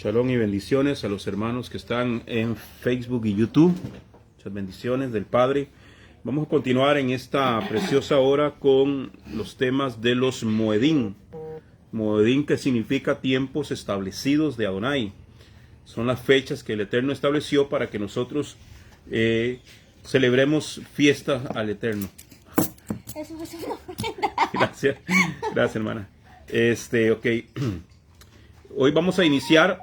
Shalom y bendiciones a los hermanos que están en Facebook y YouTube. Muchas bendiciones del Padre. Vamos a continuar en esta preciosa hora con los temas de los Moedín. Moedín, que significa tiempos establecidos de Adonai. Son las fechas que el Eterno estableció para que nosotros celebremos fiestas al Eterno. Eso es una ofrenda. Gracias, hermana. Ok. Hoy vamos a iniciar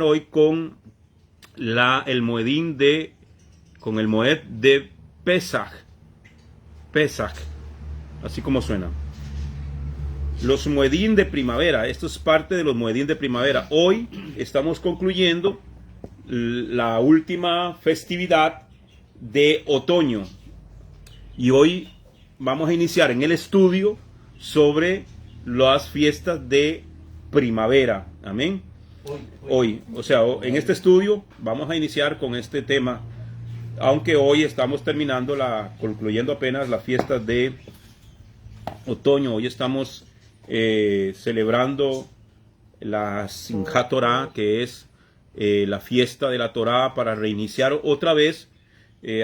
hoy con el Moedín con el Moed de Pesach. Pesach, así como suena. Los Moedín de primavera, esto es parte de los Moedín de primavera. Hoy estamos concluyendo la última festividad de otoño. Y hoy vamos a iniciar en el estudio sobre las fiestas de primavera. Amén. Hoy, o sea, en este estudio vamos a iniciar con este tema, aunque hoy estamos concluyendo apenas las fiestas de otoño. Hoy estamos celebrando la Simchat Torah, que es la fiesta de la Torah, para reiniciar otra vez.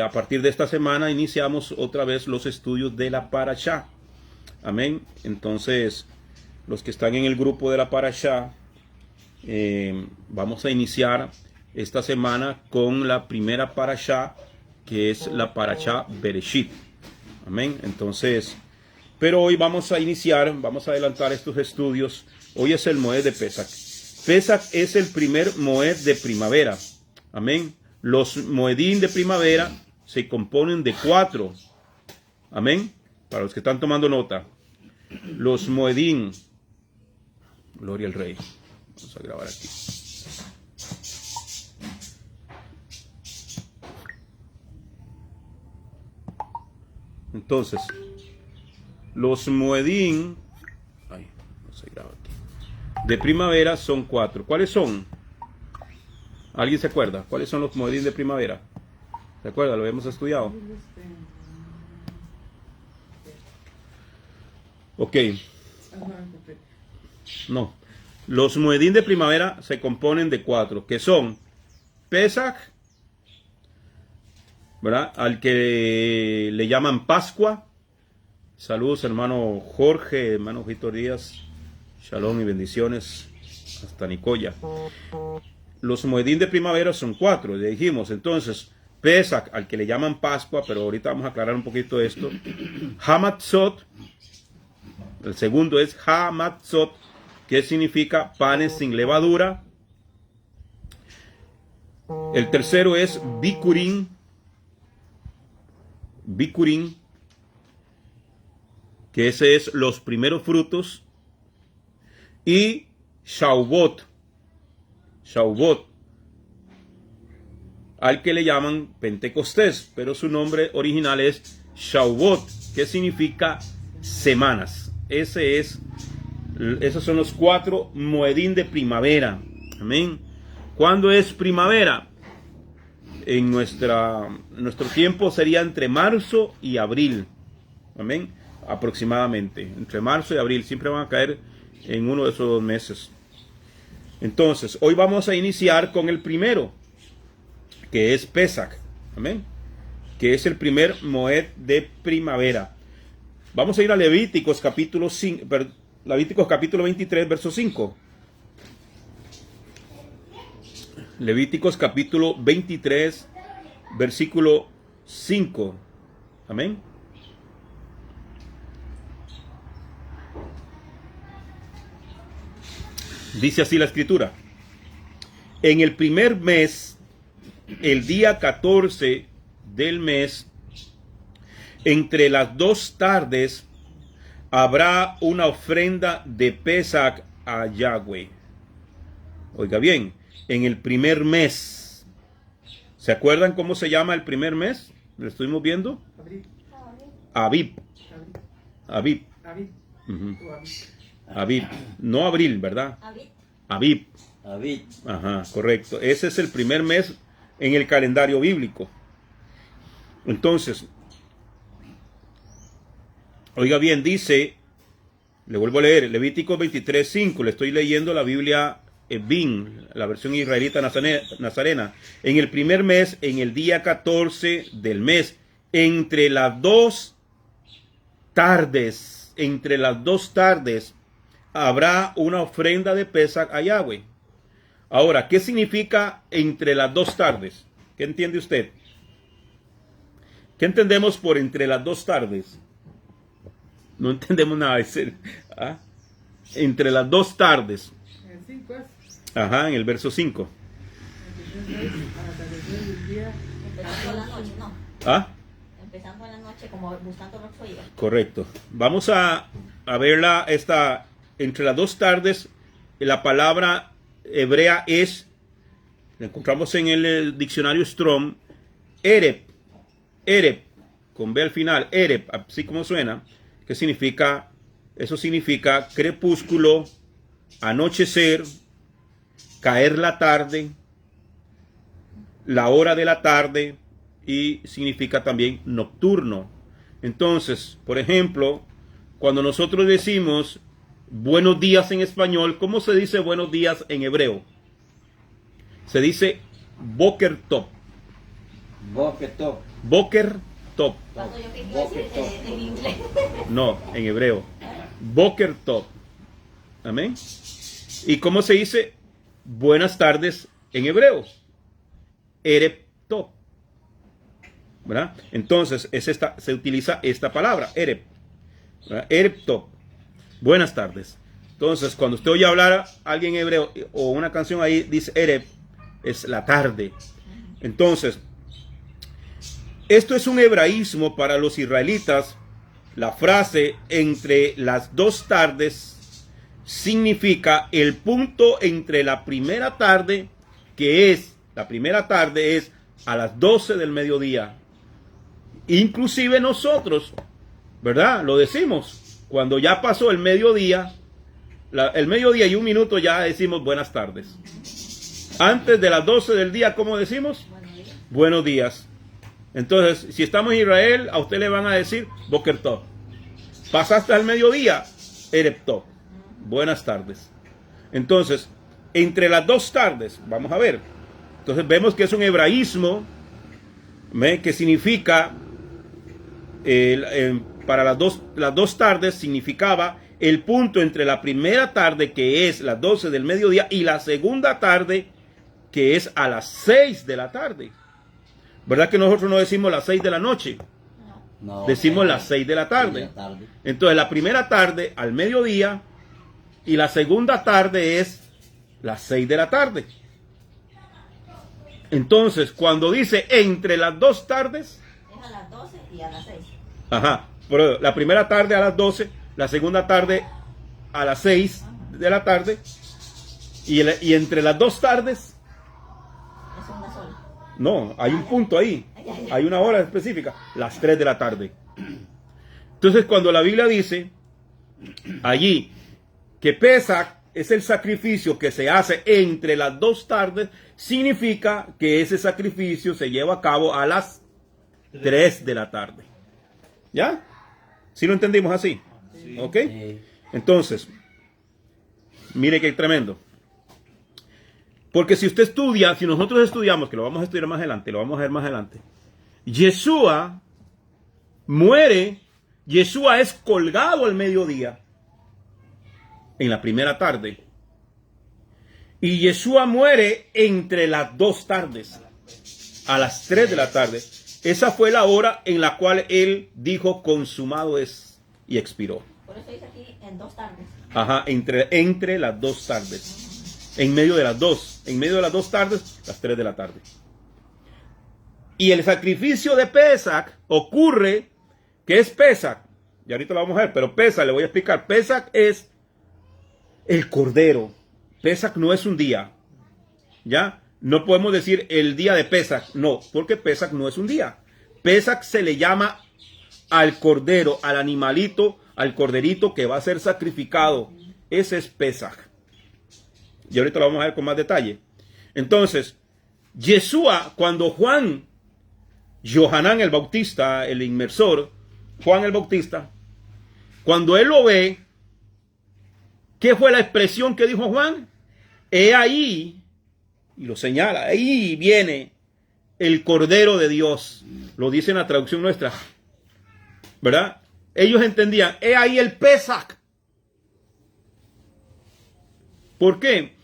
A partir de esta semana iniciamos otra vez los estudios de la Parashá. Amén. Entonces, los que están en el grupo de la Parashá, vamos a iniciar esta semana con la primera Parashá, que es la Parashá Bereshit. Amén. Entonces, pero hoy vamos a adelantar estos estudios. Hoy es el Moed de Pesach. Pesach es el primer Moed de primavera. Amén. Los Moedín de primavera se componen de 4. Amén. Para los que están tomando nota. Los Moedín. Gloria al Rey. Vamos a grabar aquí. Entonces, los Moedín de primavera son 4. ¿Cuáles son? ¿Alguien se acuerda? ¿Cuáles son los Moedín de primavera? ¿Se acuerda? Lo hemos estudiado. Ok. No. Los Moedín de primavera se componen de 4, que son Pesach, ¿verdad? Al que le llaman Pascua. Saludos, hermano Jorge, hermano Víctor Díaz. Shalom y bendiciones hasta Nicoya. Los Moedín de primavera son 4, le dijimos. Entonces, Pesach, al que le llaman Pascua, pero ahorita vamos a aclarar un poquito esto. Hamatzot, el segundo es Hamatzot, que significa panes sin levadura. El tercero es Bikurim, que ese es los primeros frutos. Y Shavuot, al que le llaman Pentecostés, pero su nombre original es Shavuot, que significa semanas. Esos son los 4 Moedín de primavera. Amén. ¿Cuándo es primavera? En nuestro tiempo sería entre marzo y abril. Amén. Aproximadamente. Entre marzo y abril. Siempre van a caer en uno de esos 2 meses. Entonces, hoy vamos a iniciar con el primero, que es Pesach. Amén. Que es el primer Moed de primavera. Vamos a ir a Levíticos capítulo 23, verso 5. Levíticos capítulo 23, versículo 5. Amén. Dice así la escritura. En el primer mes, el día 14 del mes, entre las 2 tardes, habrá una ofrenda de Pesach a Yahweh. Oiga bien, en el primer mes. ¿Se acuerdan cómo se llama el primer mes? ¿Lo estuvimos viendo? Abib. Abib. No abril, ¿verdad? Abib. Ajá, correcto. Ese es el primer mes en el calendario bíblico. Entonces, oiga bien, dice, le vuelvo a leer, Levíticos 23:5, le estoy leyendo la Biblia Ebin, la versión israelita nazarena, en el primer mes, en el día 14 del mes, entre las dos tardes, habrá una ofrenda de Pesach a Yahweh. Ahora, ¿qué significa entre las dos tardes? ¿Qué entiende usted? ¿Qué entendemos por entre las dos tardes? No entendemos nada de ser. ¿Ah? Entre las dos tardes. Ajá, en el verso 5. Empezando la noche, ¿no? ¿Ah? Empezando la noche como buscando los oídos. Correcto. Vamos a verla entre las dos tardes. La palabra hebrea es, la encontramos en el diccionario Strong, Ereb, con B al final, Ereb, así como suena, que significa, eso significa crepúsculo, anochecer, caer la tarde, la hora de la tarde, y significa también nocturno. Entonces, por ejemplo, cuando nosotros decimos buenos días en español, ¿cómo se dice buenos días en hebreo? Se dice Boker Tov. Boker Tov. Boker Tov. Cuando yo quería decir en inglés. No, en hebreo. Boker Tov. Amén. ¿Y cómo se dice buenas tardes en hebreo? Ereb Tov. ¿Verdad? Entonces se utiliza esta palabra, Ereb. ¿Verdad? Ereb Tov. Buenas tardes. Entonces, cuando usted oye hablar a alguien hebreo o una canción ahí, dice Ereb, es la tarde. Entonces, esto es un hebraísmo para los israelitas. La frase entre las dos tardes significa el punto entre la primera tarde, la primera tarde es a las 12 del mediodía. Inclusive nosotros, ¿verdad? Lo decimos. Cuando ya pasó el mediodía y un minuto, ya decimos buenas tardes. Antes de las 12 del día, ¿cómo decimos? Buenos días. Entonces, si estamos en Israel, a usted le van a decir Boker Tov. Pasaste al mediodía, Ereb Tov. Buenas tardes. Entonces, entre las dos tardes, vamos a ver. Entonces vemos que es un hebraísmo que significa para las dos tardes significaba el punto entre la primera tarde, que es las 12 del mediodía, y la segunda tarde, que es a las 6 de la tarde. ¿Verdad que nosotros no decimos las 6 de la noche? No, Decimos las 6 de la tarde. Entonces la primera tarde al mediodía y la segunda tarde es las 6 de la tarde. Entonces, cuando dice entre las dos tardes, Es a las 12 y a las 6. ajá, pero la primera tarde a las 12, la segunda tarde a las 6 de la tarde, y entre las dos tardes, Es una sola. no, hay un punto ahí, hay una hora específica, las 3 de la tarde. Entonces, cuando la Biblia dice allí que Pesach es el sacrificio que se hace entre las dos tardes, significa que ese sacrificio se lleva a cabo a las 3 de la tarde. ¿Ya? ¿Sí lo entendimos así? Sí. ¿Ok? Sí. Entonces, mire qué tremendo. Porque si usted estudia, si nosotros estudiamos, que lo vamos a estudiar más adelante, lo vamos a ver más adelante, Yeshua muere, Yeshua es colgado al mediodía, en la primera tarde, y Yeshua muere entre las dos tardes, a las 3 de la tarde. Esa fue la hora en la cual él dijo consumado es, y expiró. Por eso dice aquí en dos tardes. Ajá, entre las dos tardes. En medio de las dos tardes, las 3 de la tarde. Y el sacrificio de Pesach ocurre, ¿qué es Pesach? Y ahorita lo vamos a ver, pero Pesach, le voy a explicar. Pesach es el cordero. Pesach no es un día. ¿Ya? No podemos decir el día de Pesach, no, porque Pesach no es un día. Pesach se le llama al cordero, al animalito, al corderito que va a ser sacrificado. Ese es Pesach. Y ahorita lo vamos a ver con más detalle. Entonces, Yeshua, cuando Juan, Johanán el Bautista, el inmersor, Juan el Bautista, cuando él lo ve, ¿qué fue la expresión que dijo Juan? he ahí, y lo señala, ahí viene el Cordero de Dios. Lo dice en la traducción nuestra, ¿verdad? Ellos entendían, he ahí el Pesach. ¿Por qué?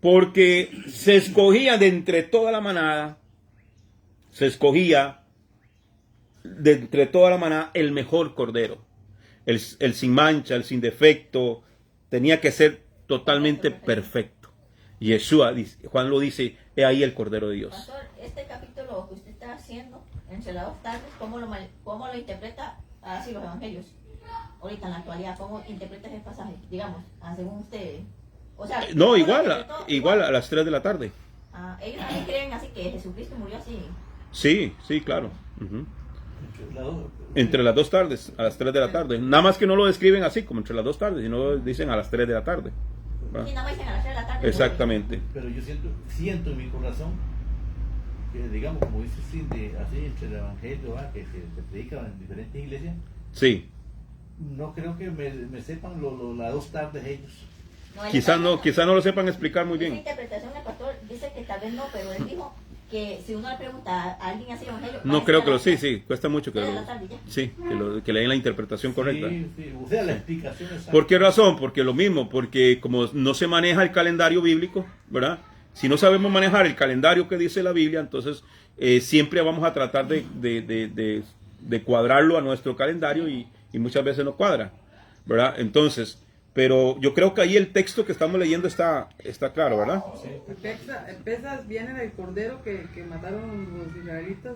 Porque se escogía de entre toda la manada, el mejor cordero, el sin mancha, el sin defecto, tenía que ser totalmente perfecto. Yeshua, Juan lo dice, he ahí el Cordero de Dios. Pastor, este capítulo que usted está haciendo, entre las 2 tardes, ¿cómo lo interpreta así los evangelios? Ahorita en la actualidad, ¿cómo interpreta ese pasaje? Digamos, según usted. O sea, No, igual a las 3 de la tarde. Ellos también creen así que Jesucristo murió así. Sí, claro. Entre las 2 tardes, a las 3 de la tarde. Nada más que no lo describen así, como entre las 2 tardes, sino dicen a las 3 de la tarde. Sí, nada más dicen a las 3 de la tarde. Exactamente. Pero yo siento en mi corazón que, digamos, como dice Cindy, así entre el evangelio que se predica en diferentes iglesias, Sí. no creo que me sepan las 2 tardes ellos. Quizás no lo sepan explicar muy Esa bien. interpretación del pastor dice que tal vez no, pero él dijo que si uno le pregunta a alguien así evangelio, No creo que sí, cuesta mucho que que lean la interpretación correcta. Sí, o sea, la explicación exacta. ¿Por qué razón? Porque lo mismo, porque como no se maneja el calendario bíblico, ¿verdad? Si no sabemos manejar el calendario que dice la Biblia, entonces siempre vamos a tratar de cuadrarlo a nuestro calendario y muchas veces no cuadra, ¿verdad? Entonces, pero yo creo que ahí el texto que estamos leyendo está claro, ¿verdad? El Pesas viene del cordero que mataron los israelitas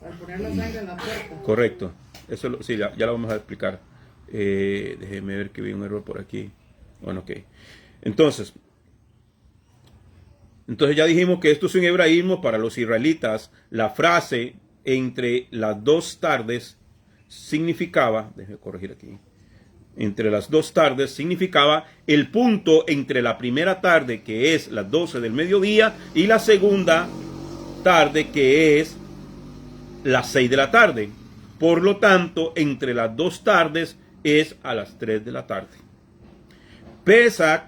al poner la sangre en la puerta. Correcto. Eso sí, ya lo vamos a explicar. Déjeme ver que vi un error por aquí. Bueno, ok. Entonces ya dijimos que esto es un hebraísmo para los israelitas. La frase entre las 2 tardes significaba, déjeme corregir aquí, entre las 2 tardes significaba el punto entre la primera tarde, que es las 12 del mediodía, y la segunda tarde, que es las 6 de la tarde. Por lo tanto, entre las 2 tardes es a las 3 de la tarde. Pesach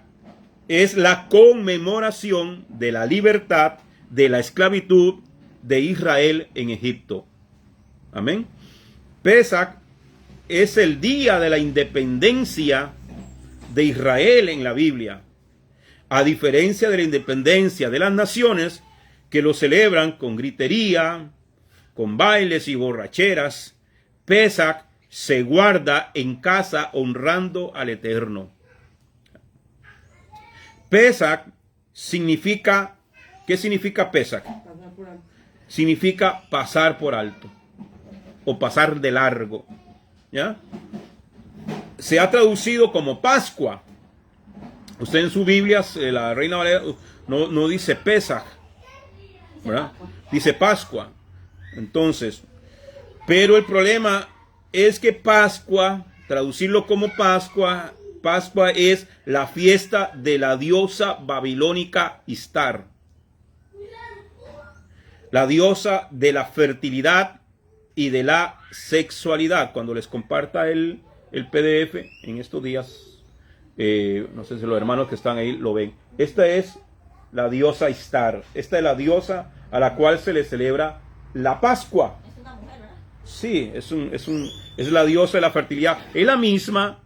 es la conmemoración de la libertad de la esclavitud de Israel en Egipto. Amén. Pesach es el día de la independencia de Israel en la Biblia. A diferencia de la independencia de las naciones que lo celebran con gritería, con bailes y borracheras, Pesach se guarda en casa honrando al Eterno. Pesach significa, ¿qué significa Pesach? Pasar por alto. Significa pasar por alto o pasar de largo. ¿Ya? Se ha traducido como Pascua. Usted en su Biblia, la Reina Valera, no dice Pesach, ¿verdad? Dice Pascua. Entonces, pero el problema es que Pascua, traducirlo como Pascua es la fiesta de la diosa babilónica Istar, la diosa de la fertilidad y de la sexualidad. Cuando les comparta el PDF en estos días, no sé si los hermanos que están ahí lo ven. Esta es la diosa Istar. Esta es la diosa a la cual se le celebra la Pascua. Es una mujer, ¿verdad? Sí, es la diosa de la fertilidad. Es la misma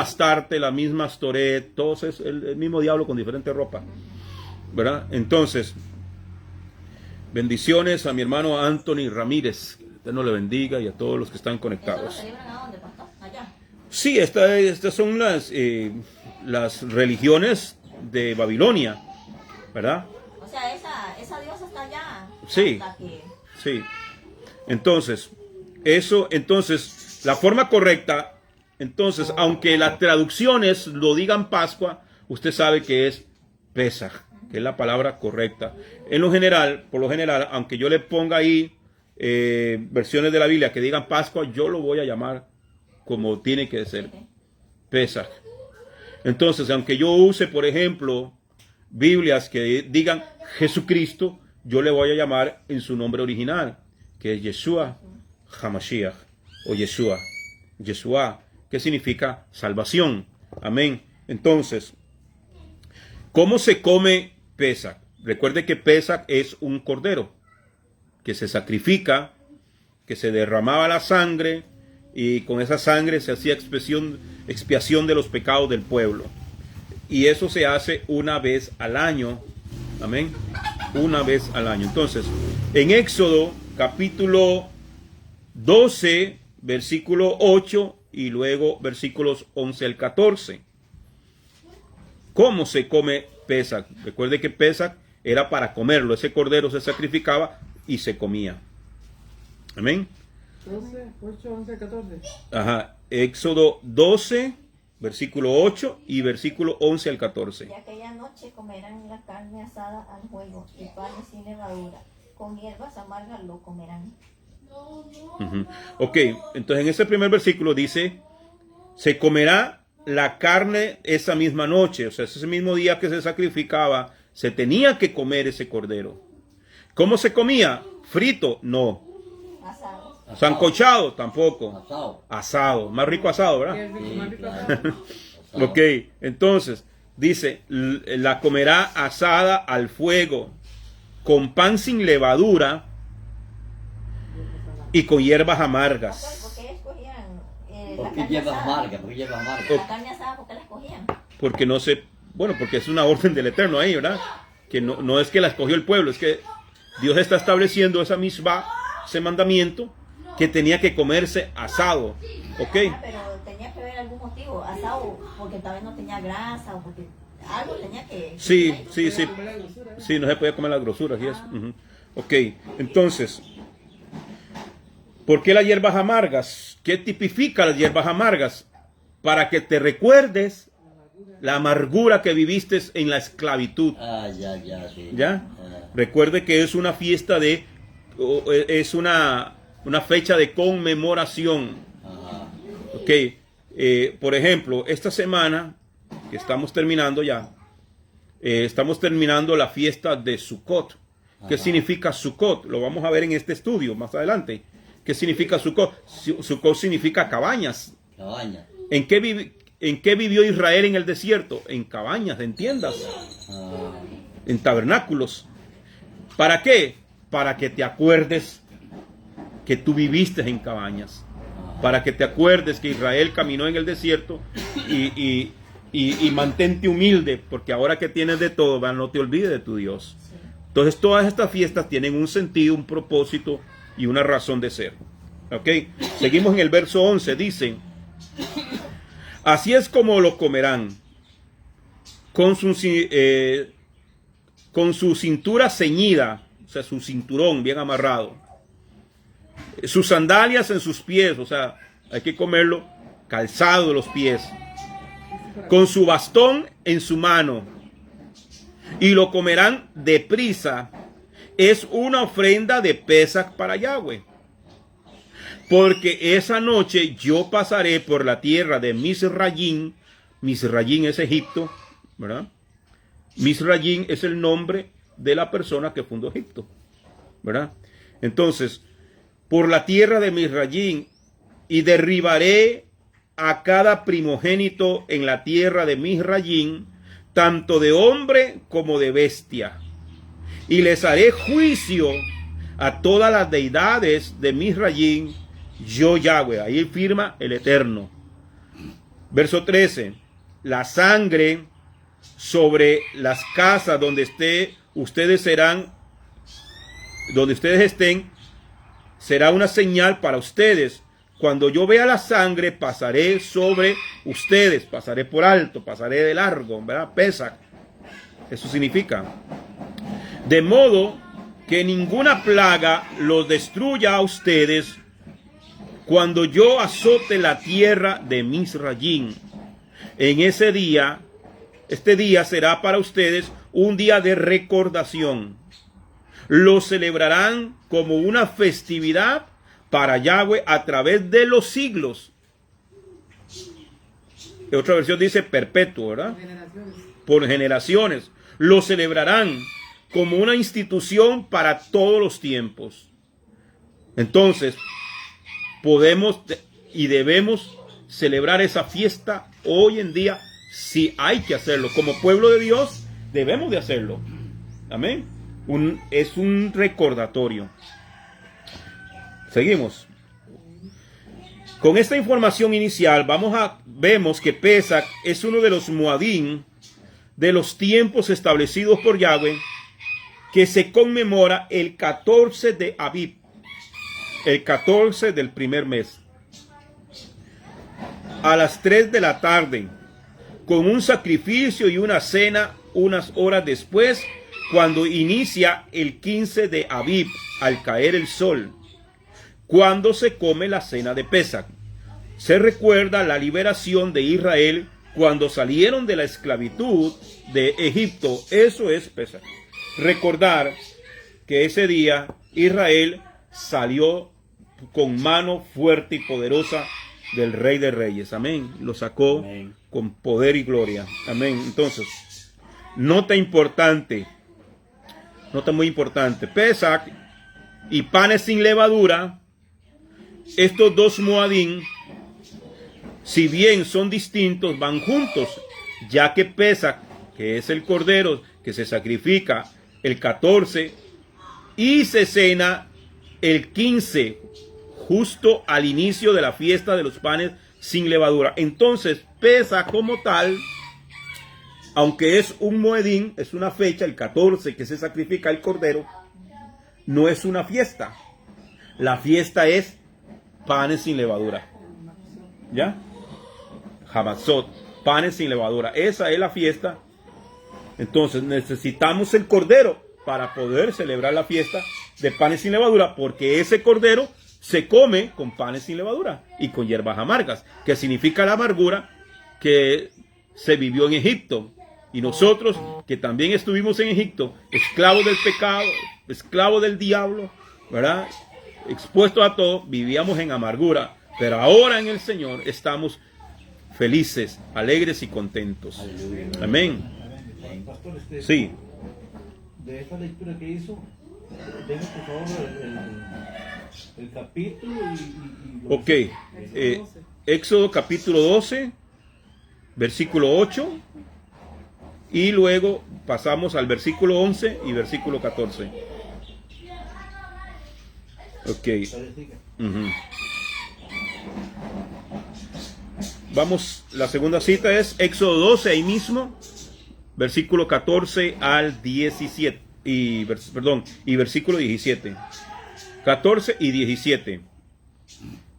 Astarte, la misma Astoret, todos es el mismo diablo con diferente ropa, ¿verdad? Entonces, bendiciones a mi hermano Anthony Ramírez. Que el Eterno le bendiga y a todos los que están ¿Eso lo conectados. celebran a dónde, pastor? Allá. Sí, estas son las religiones de Babilonia, ¿verdad? O sea, esa diosa está allá. Sí. hasta que- Sí. Entonces, la forma correcta, entonces, aunque las traducciones lo digan Pascua, usted sabe que es Pesach, que es la palabra correcta. Por lo general, aunque yo le ponga ahí versiones de la Biblia que digan Pascua, yo lo voy a llamar como tiene que ser, Pesach. Entonces, aunque yo use, por ejemplo, Biblias que digan Jesucristo, yo le voy a llamar en su nombre original, que es Yeshua HaMashiach, o Yeshua, que significa salvación. Amén. Entonces, ¿Cómo se come Pesach? Recuerde que Pesach es un cordero que se sacrifica, que se derramaba la sangre y con esa sangre se hacía expiación de los pecados del pueblo. Y eso se hace una vez al año. Amén. Una vez al año. Entonces, en Éxodo capítulo 12, versículo 8 y luego versículos 11 al 14. ¿Cómo se come Pesach? Recuerde que Pesach era para comerlo. Ese cordero se sacrificaba y se comía. Amén. 12, 8, 11, 14. Ajá. Éxodo 12, versículo 8 y versículo 11 al 14. Y aquella noche comerán la carne asada al fuego y panes sin levadura. Con hierbas amargas lo comerán. Ujú. Ok, entonces en ese primer versículo dice, se comerá la carne esa misma noche, o sea, ese mismo día que se sacrificaba, se tenía que comer ese cordero. ¿Cómo se comía? ¿Frito? No. Asado. ¿Sancochado? Tampoco. Asado. Asado, más rico asado, ¿verdad? Es Sí, más rico claro. asado. Asado. Ok, entonces dice, la comerá asada al fuego, con pan sin levadura y con hierbas amargas. ¿Por qué escogían la ¿Por qué carne lleva asada? amarga? ¿Por qué lleva amarga? La carne asada, ¿por qué la escogían? Porque no se, bueno, porque es una orden del Eterno ahí, ¿verdad? Que no es que la escogió el pueblo, es que Dios está estableciendo esa misma, ese mandamiento, que tenía que comerse asado, ¿ok? Ah, pero tenía que haber algún motivo. Asado, porque tal vez no tenía grasa o porque algo tenía que... Sí, que- sí, sí, Comer la grosura, ¿eh? sí, no se podía comer las grosuras y eso. Ujú. Ok, entonces, ¿por qué las hierbas amargas? ¿Qué tipifica las hierbas amargas? Para que te recuerdes la amargura que viviste en la esclavitud. Ah, ya, sí. ¿Ya? Ah, Recuerde que es una fiesta es una fecha de conmemoración. ajá. Ok, por ejemplo, esta semana que estamos terminando ya, estamos terminando la fiesta de Sukkot. ¿Qué Ajá. significa Sukkot? Lo vamos a ver en este estudio más adelante. ¿Qué significa Sukkot? Sukkot significa cabañas. Cabaña. ¿En qué vivió Israel en el desierto? En cabañas, en tiendas, Ah, en tabernáculos. ¿Para qué? Para que te acuerdes que tú viviste en cabañas. ajá. Para que te acuerdes que Israel caminó en el desierto y mantente humilde, porque ahora que tienes de todo, ¿verdad? No te olvides de tu Dios. Entonces todas estas fiestas tienen un sentido, un propósito y una razón de ser. ¿Ok? Seguimos en el verso 11, dice, así es como lo comerán, con su cintura ceñida, o sea, su cinturón bien amarrado, sus sandalias en sus pies, o sea, hay que comerlo calzado de los pies, con su bastón en su mano, y lo comerán deprisa. Es una ofrenda de Pesach para Yahweh. Porque esa noche yo pasaré por la tierra de Misrayim. Misrayim es Egipto, ¿verdad? Misrayim es el nombre de la persona que fundó Egipto, ¿verdad? Entonces, por la tierra de Misrayim, y derribaré a cada primogénito en la tierra de Misrayim, tanto de hombre como de bestia. Y les haré juicio a todas las deidades de Misrayim, yo Yahweh. Ahí firma el Eterno. Verso 13. La sangre sobre las casas donde ustedes estén, será una señal para ustedes. Cuando yo vea la sangre, pasaré sobre ustedes, pasaré por alto, pasaré de largo, ¿verdad? Pesach. Eso significa. De modo que ninguna plaga los destruya a ustedes cuando yo azote la tierra de Misrayim. En ese día, este día será para ustedes un día de recordación. Lo celebrarán como una festividad para Yahweh a través de los siglos. Otra versión dice perpetuo, ¿verdad? Generaciones. Por generaciones. Lo celebrarán como una institución para todos los tiempos. Entonces, podemos y debemos celebrar esa fiesta hoy en día, si hay que hacerlo. Como pueblo de Dios, debemos de hacerlo. Amén. Es un recordatorio. Seguimos. Con esta información inicial vemos que Pesach es uno de los Moadim de los tiempos establecidos por Yahweh, que se conmemora el 14 de Abib, el 14 del primer mes, a las 3 de la tarde, con un sacrificio y una cena unas horas después, cuando inicia el 15 de Abib, al caer el sol, cuando se come la cena de Pesach. Se recuerda la liberación de Israel cuando salieron de la esclavitud de Egipto. Eso es Pesach. Recordar que ese día Israel salió con mano fuerte y poderosa del Rey de Reyes. Amén. Lo sacó Amén. con poder y gloria. Amén. Entonces, nota importante. Nota muy importante. Pesach y panes sin levadura. Estos dos Moadim, si bien son distintos, van juntos, ya que Pesach, que es el cordero que se sacrifica el 14 y se cena el 15, justo al inicio de la fiesta de los panes sin levadura. Entonces, Pesach como tal, aunque es un Moedim, es una fecha, el 14, que se sacrifica el cordero, no es una fiesta. La fiesta es panes sin levadura. ¿Ya? Hamatzot, panes sin levadura. Esa es la fiesta. Entonces necesitamos el cordero para poder celebrar la fiesta de panes sin levadura, porque ese cordero se come con panes sin levadura y con hierbas amargas, que significa la amargura que se vivió en Egipto. Y nosotros, que también estuvimos en Egipto, esclavos del pecado, esclavos del diablo, ¿verdad? Expuestos a todo, vivíamos en amargura, pero ahora en el Señor estamos felices, alegres y contentos. Aleluya. Amén. Pastor, Sí. de esta lectura que hizo, denme por favor el capítulo y lo Ok. que- Éxodo capítulo 12, versículo 8. Y luego pasamos al versículo 11 y versículo 14. Ok. Ujú. Vamos, la segunda cita es Éxodo 12, ahí mismo, versículo 14 al 17, y versículo 17. 14 y 17.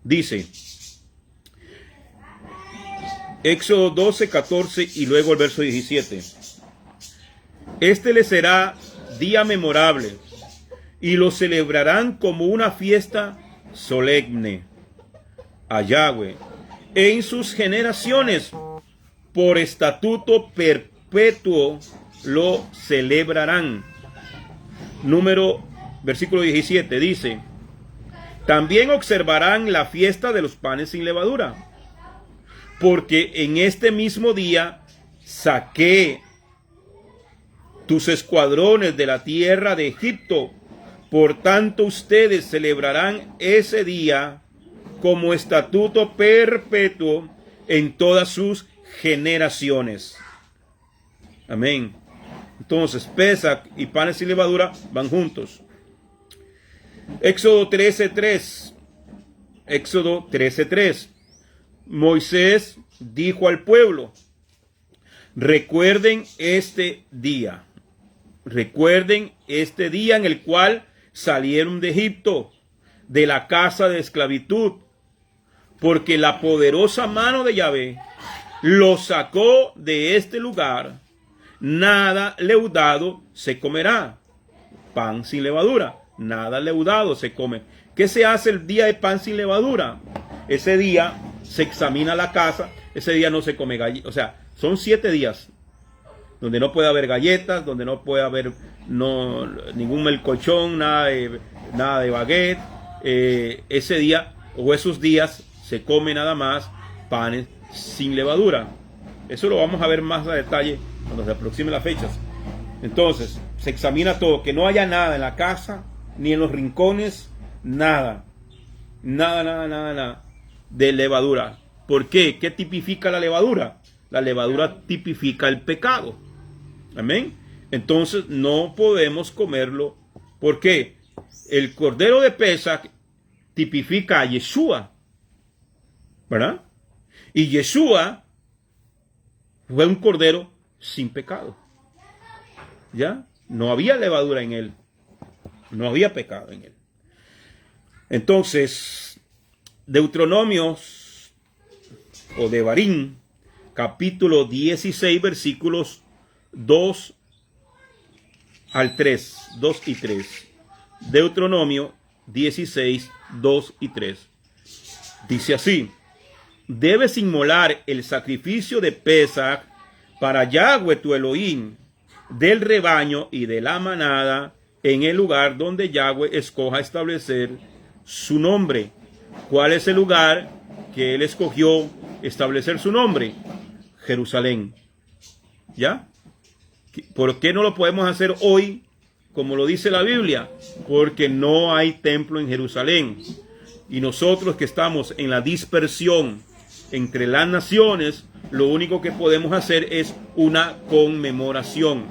Dice, Éxodo 12, 14 y luego el verso 17. Este les será día memorable y lo celebrarán como una fiesta solemne a Yahweh en sus generaciones, por estatuto perpetuo lo celebrarán. Versículo 17 dice, también observarán la fiesta de los panes sin levadura, porque en este mismo día saqué tus escuadrones de la tierra de Egipto. Por tanto, ustedes celebrarán ese día como estatuto perpetuo en todas sus generaciones. Amén. Entonces, Pesach y panes sin levadura van juntos. Éxodo 13:3. Éxodo 13:3. Moisés dijo al pueblo, recuerden este día. Recuerden este día en el cual salieron de Egipto, de la casa de esclavitud, porque la poderosa mano de Yahvé los sacó de este lugar. Nada leudado se comerá. Pan sin levadura. Nada leudado se come. ¿Qué se hace el día de pan sin levadura? Ese día se examina la casa. Ese día no se come galletas. O sea, son 7 días donde no puede haber galletas, donde no puede haber ningún melcochón, nada de baguette. Ese día o esos días se come nada más panes sin levadura. Eso lo vamos a ver más a detalle cuando se aproximen las fechas. Entonces, se examina todo, que no haya nada en la casa, ni en los rincones, nada de levadura. ¿Por qué? ¿Qué tipifica la levadura? La levadura tipifica el pecado. Amén. entonces no podemos comerlo. ¿Por qué? El cordero de Pesach tipifica a Yeshua, ¿verdad? Y Yeshua fue un cordero sin pecado. ¿Ya? No había levadura en él. No había pecado en él. Entonces, Deuteronomios o Devarim, capítulo 16, versículos 2 al 3, 2 y 3. Deuteronomio 16, 2 y 3. Dice así: debes inmolar el sacrificio de Pesach para Yahweh tu Elohim del rebaño y de la manada en el lugar donde Yahweh escoja establecer su nombre. ¿Cuál es el lugar que él escogió establecer su nombre? Jerusalén. ¿Ya? ¿Por qué no lo podemos hacer hoy como lo dice la Biblia? Porque no hay templo en Jerusalén. Y nosotros que estamos en la dispersión entre las naciones, lo único que podemos hacer es una conmemoración.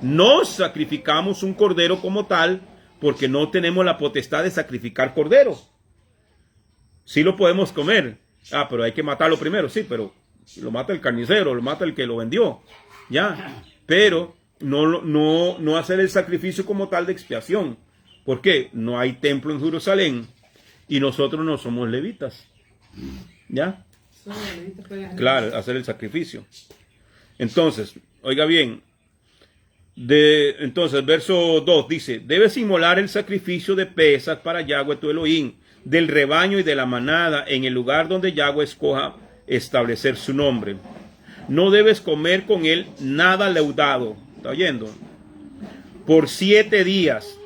No sacrificamos un cordero como tal, porque no tenemos la potestad de sacrificar cordero. Sí lo podemos comer. Pero hay que matarlo primero. Sí, pero lo mata el carnicero, lo mata el que lo vendió. Ya. Pero no hacer el sacrificio como tal de expiación. ¿Por qué? No hay templo en Jerusalén y nosotros no somos levitas. ¿Ya? Claro, hacer el sacrificio. Entonces, oiga bien. Entonces, verso 2 dice: debes inmolar el sacrificio de Pesach para Yahweh tu Elohim del rebaño y de la manada en el lugar donde Yahweh escoja establecer su nombre. No debes comer con él nada leudado. ¿Está oyendo? Por 7 días.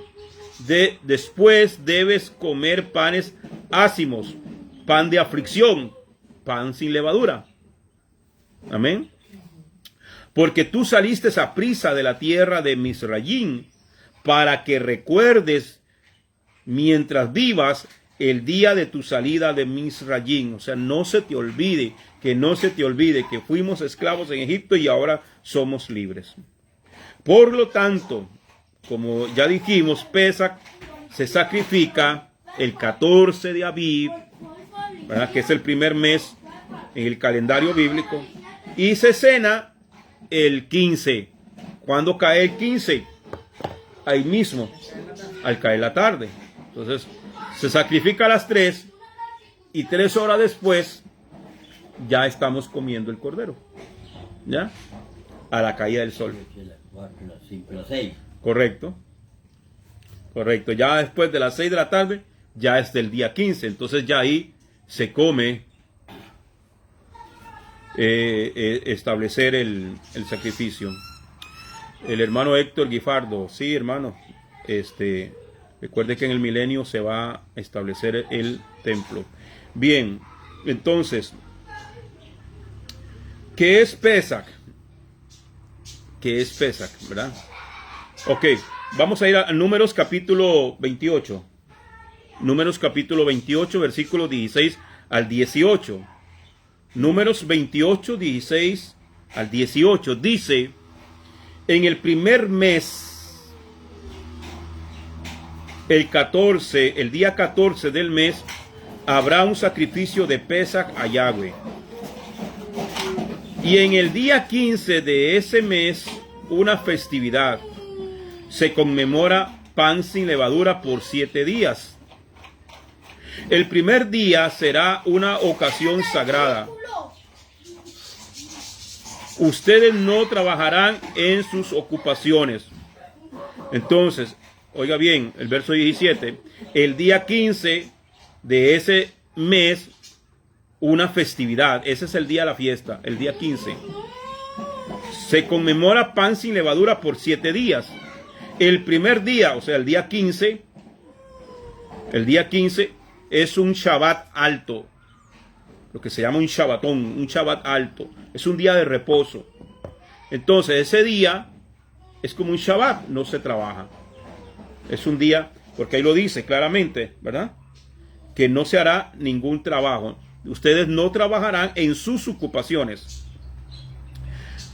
Después debes comer panes ácimos, pan de aflicción, pan sin levadura. Amén. Porque tú saliste a prisa de la tierra de Misrayim, para que recuerdes mientras vivas el día de tu salida de Misrayim. O sea, no se te olvide, que fuimos esclavos en Egipto y ahora somos libres. Por lo tanto, como ya dijimos, Pesach se sacrifica el 14 de Aviv, ¿verdad? Que es el primer mes en el calendario bíblico, y se cena el 15. ¿Cuándo cae el 15? Ahí mismo, al caer la tarde. Entonces, se sacrifica a las 3 y 3 horas después ya estamos comiendo el cordero. ¿Ya? A la caída del sol. Correcto. Correcto. Ya después de las 6 de la tarde, ya es del día 15. Entonces ya ahí se come establecer el sacrificio. El hermano Héctor Guifardo, sí, hermano, recuerde que en el milenio se va a establecer el templo. Bien, entonces, ¿qué es Pesach? ¿Qué es Pesach, verdad? Ok, vamos a ir a Números capítulo 28. Números capítulo 28, versículos 16 al 18. Números 28, 16 al 18. Dice: en el primer mes, el día 14 del mes, habrá un sacrificio de Pesach a Yahweh. Y en el día 15 de ese mes, una festividad. Se conmemora pan sin levadura por 7 días. El primer día será una ocasión sagrada. Ustedes no trabajarán en sus ocupaciones. Entonces, oiga bien, el verso 17. El día 15 de ese mes, una festividad. Ese es el día de la fiesta, el día 15. Se conmemora pan sin levadura por 7 días. El primer día, o sea, el día 15, es un Shabbat alto. Lo que se llama un Shabbatón, un Shabbat alto. Es un día de reposo. Entonces, ese día es como un Shabbat, no se trabaja. Es un día, porque ahí lo dice claramente, ¿verdad? Que no se hará ningún trabajo. Ustedes no trabajarán en sus ocupaciones.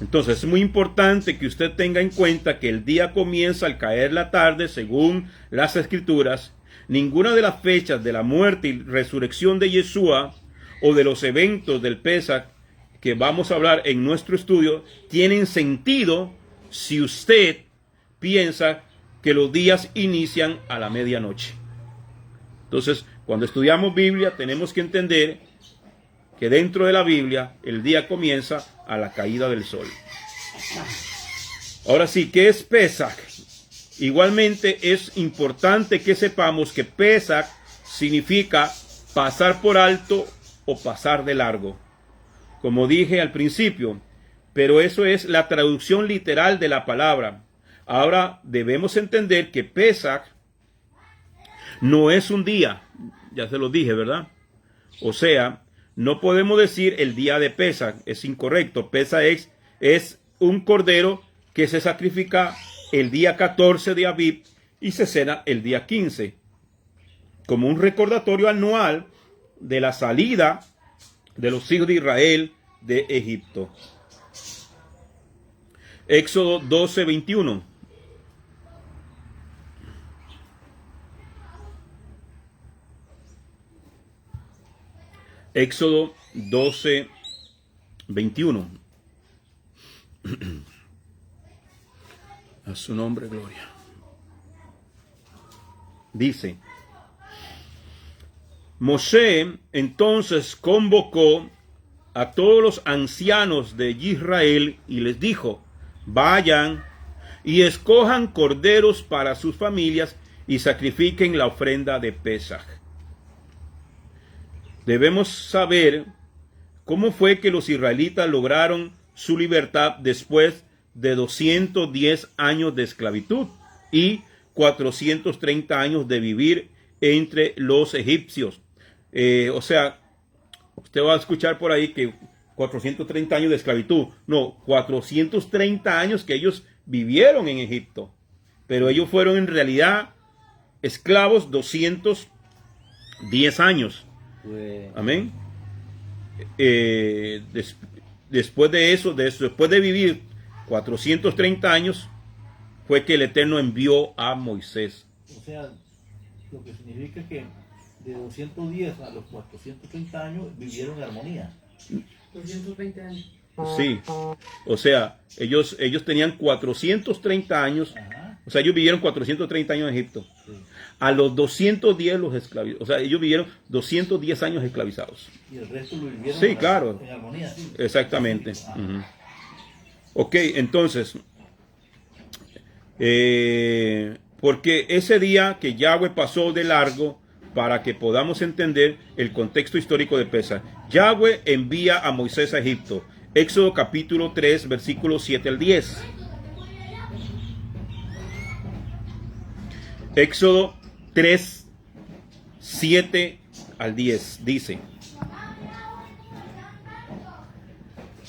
Entonces es muy importante que usted tenga en cuenta que el día comienza al caer la tarde según las escrituras. Ninguna de las fechas de la muerte y resurrección de Yeshua o de los eventos del Pesaj que vamos a hablar en nuestro estudio tienen sentido si usted piensa que los días inician a la medianoche. Entonces, cuando estudiamos Biblia tenemos que entender que dentro de la Biblia el día comienza a la caída del sol. Ahora sí, ¿qué es Pesaj? Igualmente es importante que sepamos que Pesaj significa pasar por alto o pasar de largo, como dije al principio, pero eso es la traducción literal de la palabra. Ahora debemos entender que Pesaj no es un día, ya se lo dije, ¿verdad? O sea, no podemos decir el día de Pesaj, es incorrecto. Pesaj es un cordero que se sacrifica el día 14 de Abib y se cena el día 15, como un recordatorio anual de la salida de los hijos de Israel de Egipto. Éxodo 12:21. Éxodo 12:21. A su nombre, gloria. Dice: Moshe entonces convocó a todos los ancianos de Israel y les dijo: vayan y escojan corderos para sus familias y sacrifiquen la ofrenda de Pesaj. Debemos saber cómo fue que los israelitas lograron su libertad después de 210 años de esclavitud y 430 años de vivir entre los egipcios. O sea, usted va a escuchar por ahí que 430 años de esclavitud. No, 430 años que ellos vivieron en Egipto. Pero ellos fueron en realidad esclavos 210 años. Amén. Después de eso, después de vivir 430 años, fue que el Eterno envió a Moisés. O sea, lo que significa que de 210 a los 430 años vivieron en armonía. 220 años. Sí, o sea, ellos tenían 430 años. Ajá. O sea, ellos vivieron 430 años en Egipto. Sí. A los 210 los esclavizados. O sea, ellos vivieron 210 años esclavizados. Y el resto lo vivieron Sí, claro. en armonía. Sí. Exactamente. Sí. Ujú. Ok, entonces, porque ese día que Yahweh pasó de largo, para que podamos entender el contexto histórico de Pesaj, Yahweh envía a Moisés a Egipto. Éxodo capítulo 3, versículos 7 al 10. Éxodo 3, 7 al 10 dice: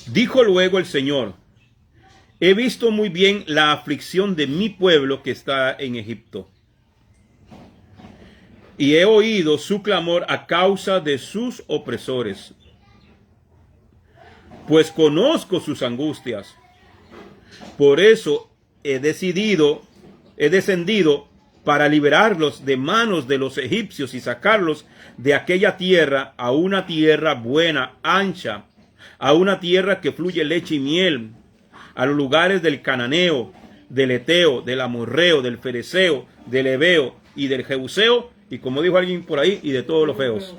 Dijo luego el Señor: he visto muy bien la aflicción de mi pueblo que está en Egipto, y he oído su clamor a causa de sus opresores, pues conozco sus angustias. Por eso he descendido para liberarlos de manos de los egipcios y sacarlos de aquella tierra a una tierra buena, ancha, a una tierra que fluye leche y miel, a los lugares del cananeo, del eteo, del amorreo, del fereceo, del heveo y del jebuseo, y como dijo alguien por ahí, y de todos los feos.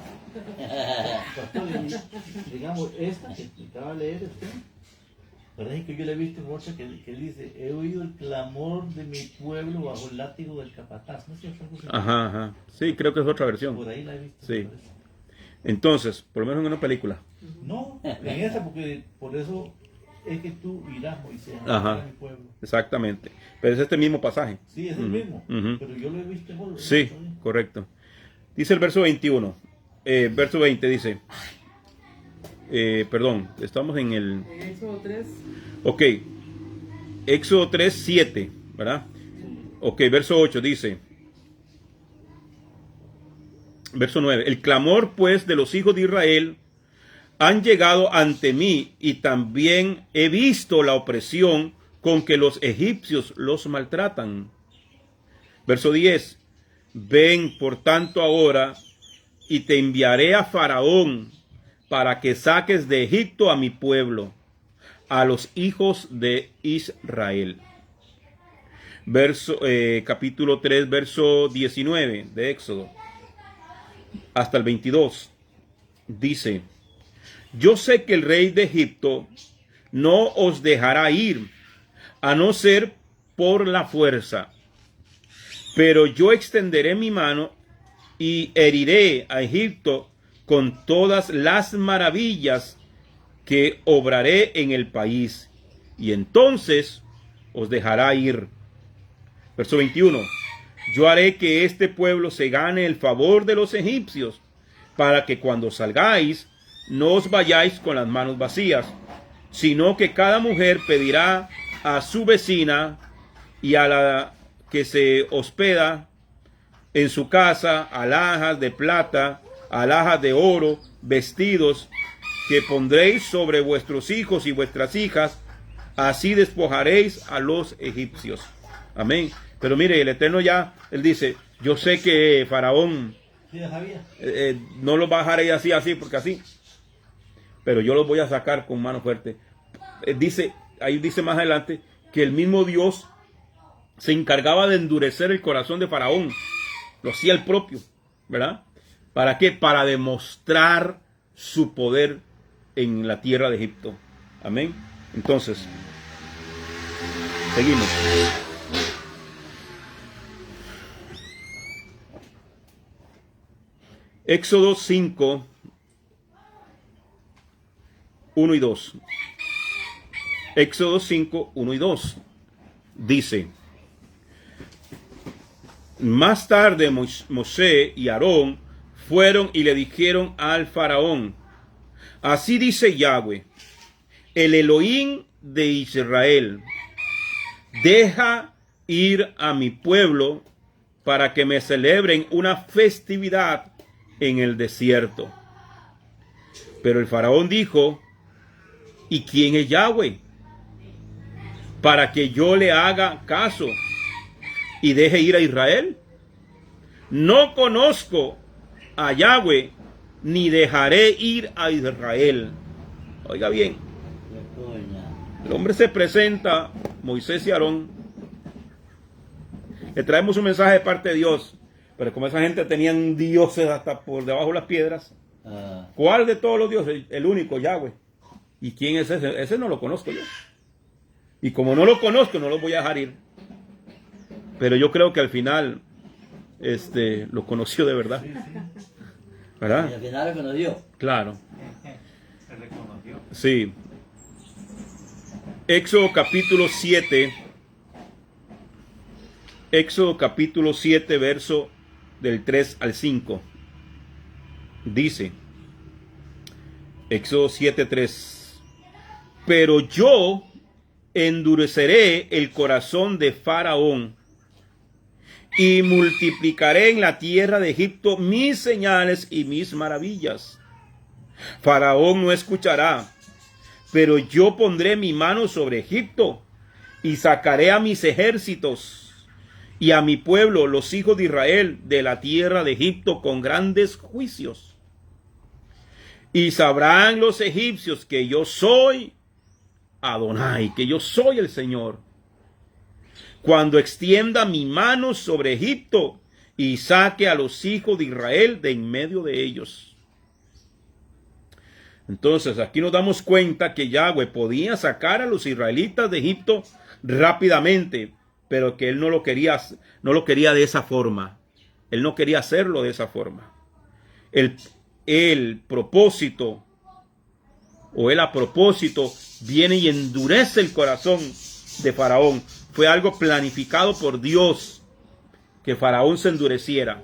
Pastor, digamos, esta que acaba de leer usted, ¿verdad? Que yo le he visto en otra que dice: he oído el clamor de mi pueblo bajo el látigo del capataz. ¿No es cierto? Ajá, ajá. Sí, creo que es otra versión. Por ahí la he visto. Sí. Entonces, por lo menos en una película. No, en esa, porque por eso es que tú irás, Moisés, Ajá. a mi pueblo. Exactamente. Pero es este mismo pasaje. Sí, es el mismo, Ujú. pero yo lo he visto en otro. Sí, correcto. Dice el verso 21. Verso 20 dice. Perdón, estamos en el... En Éxodo 3. Ok. Éxodo 3, 7, ¿verdad? Ok, verso 8 dice. Verso 9. El clamor pues de los hijos de Israel han llegado ante mí, y también he visto la opresión con que los egipcios los maltratan. Verso 10. Ven, por tanto, ahora, y te enviaré a Faraón, para que saques de Egipto a mi pueblo, a los hijos de Israel. Capítulo 3, verso 19 de Éxodo, hasta el 22. Dice: yo sé que el rey de Egipto no os dejará ir, a no ser por la fuerza. Pero yo extenderé mi mano y heriré a Egipto con todas las maravillas que obraré en el país, y entonces os dejará ir. Verso 21. Yo haré que este pueblo se gane el favor de los egipcios, para que cuando salgáis no os vayáis con las manos vacías, sino que cada mujer pedirá a su vecina y a la que se hospeda en su casa alhajas de plata, alhajas de oro, vestidos que pondréis sobre vuestros hijos y vuestras hijas, así despojaréis a los egipcios. Amén. Pero mire, el Eterno ya, él dice: yo sé que Faraón Sí, ya sabía. no los va a dejar ahí así, porque así, pero yo los voy a sacar con mano fuerte. Ahí dice más adelante que el mismo Dios se encargaba de endurecer el corazón de Faraón. Lo hacía el propio, ¿verdad? ¿Para qué? Para demostrar su poder en la tierra de Egipto. Amén. Entonces, seguimos. Éxodo 5, 1 y 2. Éxodo 5, 1 y 2. Dice: más tarde Moshe y Aarón fueron y le dijeron al Faraón: así dice Yahweh, el Elohim de Israel, deja ir a mi pueblo para que me celebren una festividad en el desierto. Pero el Faraón dijo: ¿y quién es Yahweh para que yo le haga caso y deje ir a Israel? No conozco a Yahweh, ni dejaré ir a Israel. Oiga bien, el hombre se presenta, Moisés y Aarón, le traemos un mensaje de parte de Dios, pero como esa gente tenían dioses hasta por debajo de las piedras, ¿cuál de todos los dioses? El único, Yahweh. ¿Y quién es ese? Ese no lo conozco yo. Y como no lo conozco, no lo voy a dejar ir. Pero yo creo que al final lo conoció de verdad. ¿Verdad? Y al final lo conoció. Claro. Se reconoció. Sí. Éxodo capítulo 7. Éxodo capítulo 7, verso del 3 al 5. Dice, Éxodo 7, 3. Pero yo endureceré el corazón de Faraón y multiplicaré en la tierra de Egipto mis señales y mis maravillas. Faraón no escuchará, pero yo pondré mi mano sobre Egipto y sacaré a mis ejércitos y a mi pueblo, los hijos de Israel, de la tierra de Egipto con grandes juicios. Y sabrán los egipcios que yo soy Adonai, que yo soy el Señor, cuando extienda mi mano sobre Egipto y saque a los hijos de Israel de en medio de ellos. Entonces aquí nos damos cuenta que Yahweh podía sacar a los israelitas de Egipto rápidamente, pero que él no lo quería de esa forma. Él no quería hacerlo de esa forma. El propósito, o él a propósito, viene y endurece el corazón de Faraón. Fue algo planificado por Dios, que Faraón se endureciera.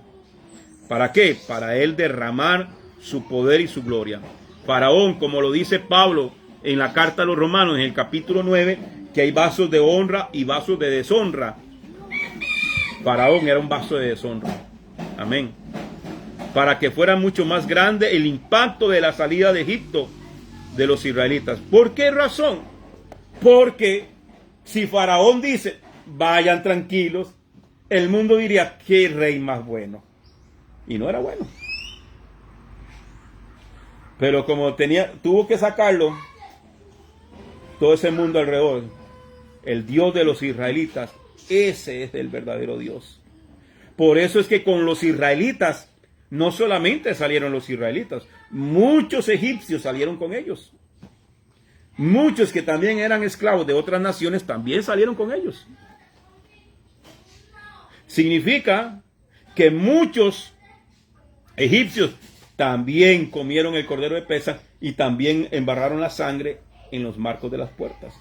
¿Para qué? Para él derramar su poder y su gloria. Faraón, como lo dice Pablo en la carta a los Romanos, en el capítulo 9, que hay vasos de honra y vasos de deshonra. Faraón era un vaso de deshonra. Amén. Para que fuera mucho más grande el impacto de la salida de Egipto de los israelitas. ¿Por qué razón? Porque si Faraón dice, vayan tranquilos, el mundo diría, qué rey más bueno. Y no era bueno. Pero como tuvo que sacarlo todo ese mundo alrededor, el Dios de los israelitas, ese es el verdadero Dios. Por eso es que con los israelitas, no solamente salieron los israelitas, muchos egipcios salieron con ellos. Muchos que también eran esclavos de otras naciones también salieron con ellos. Significa que muchos egipcios también comieron el cordero de Pesaj y también embarraron la sangre en los marcos de las puertas.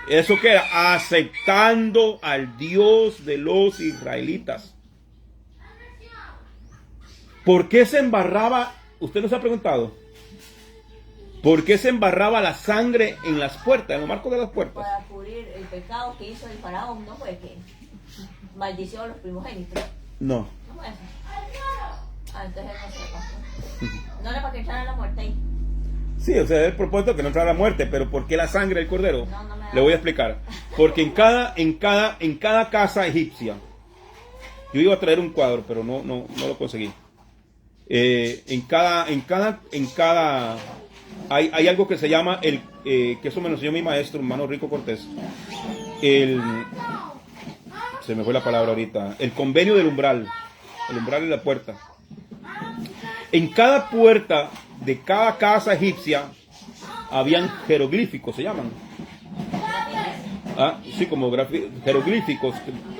Eso que era aceptando al Dios de los israelitas. ¿Por qué se embarraba? ¿Usted nos ha preguntado? ¿Por qué se embarraba la sangre en las puertas, en los marcos de las puertas? Para cubrir el pecado que hizo el faraón, ¿no fue que maldició a los primogénitos? No. ¿No fue eso? Entonces no sé, pastor. No era para que entrara la muerte ahí. Sí, o sea, el propósito que no entrara la muerte, pero ¿por qué la sangre del cordero? No me da. Le voy a explicar. Porque en cada casa egipcia, yo iba a traer un cuadro, pero no lo conseguí. En cada hay algo que se llama que eso me lo enseñó mi maestro, hermano Rico Cortés. Se me fue la palabra ahorita. El convenio del umbral. El umbral es la puerta. En cada puerta de cada casa egipcia habían jeroglíficos, se llaman. Sí, como jeroglíficos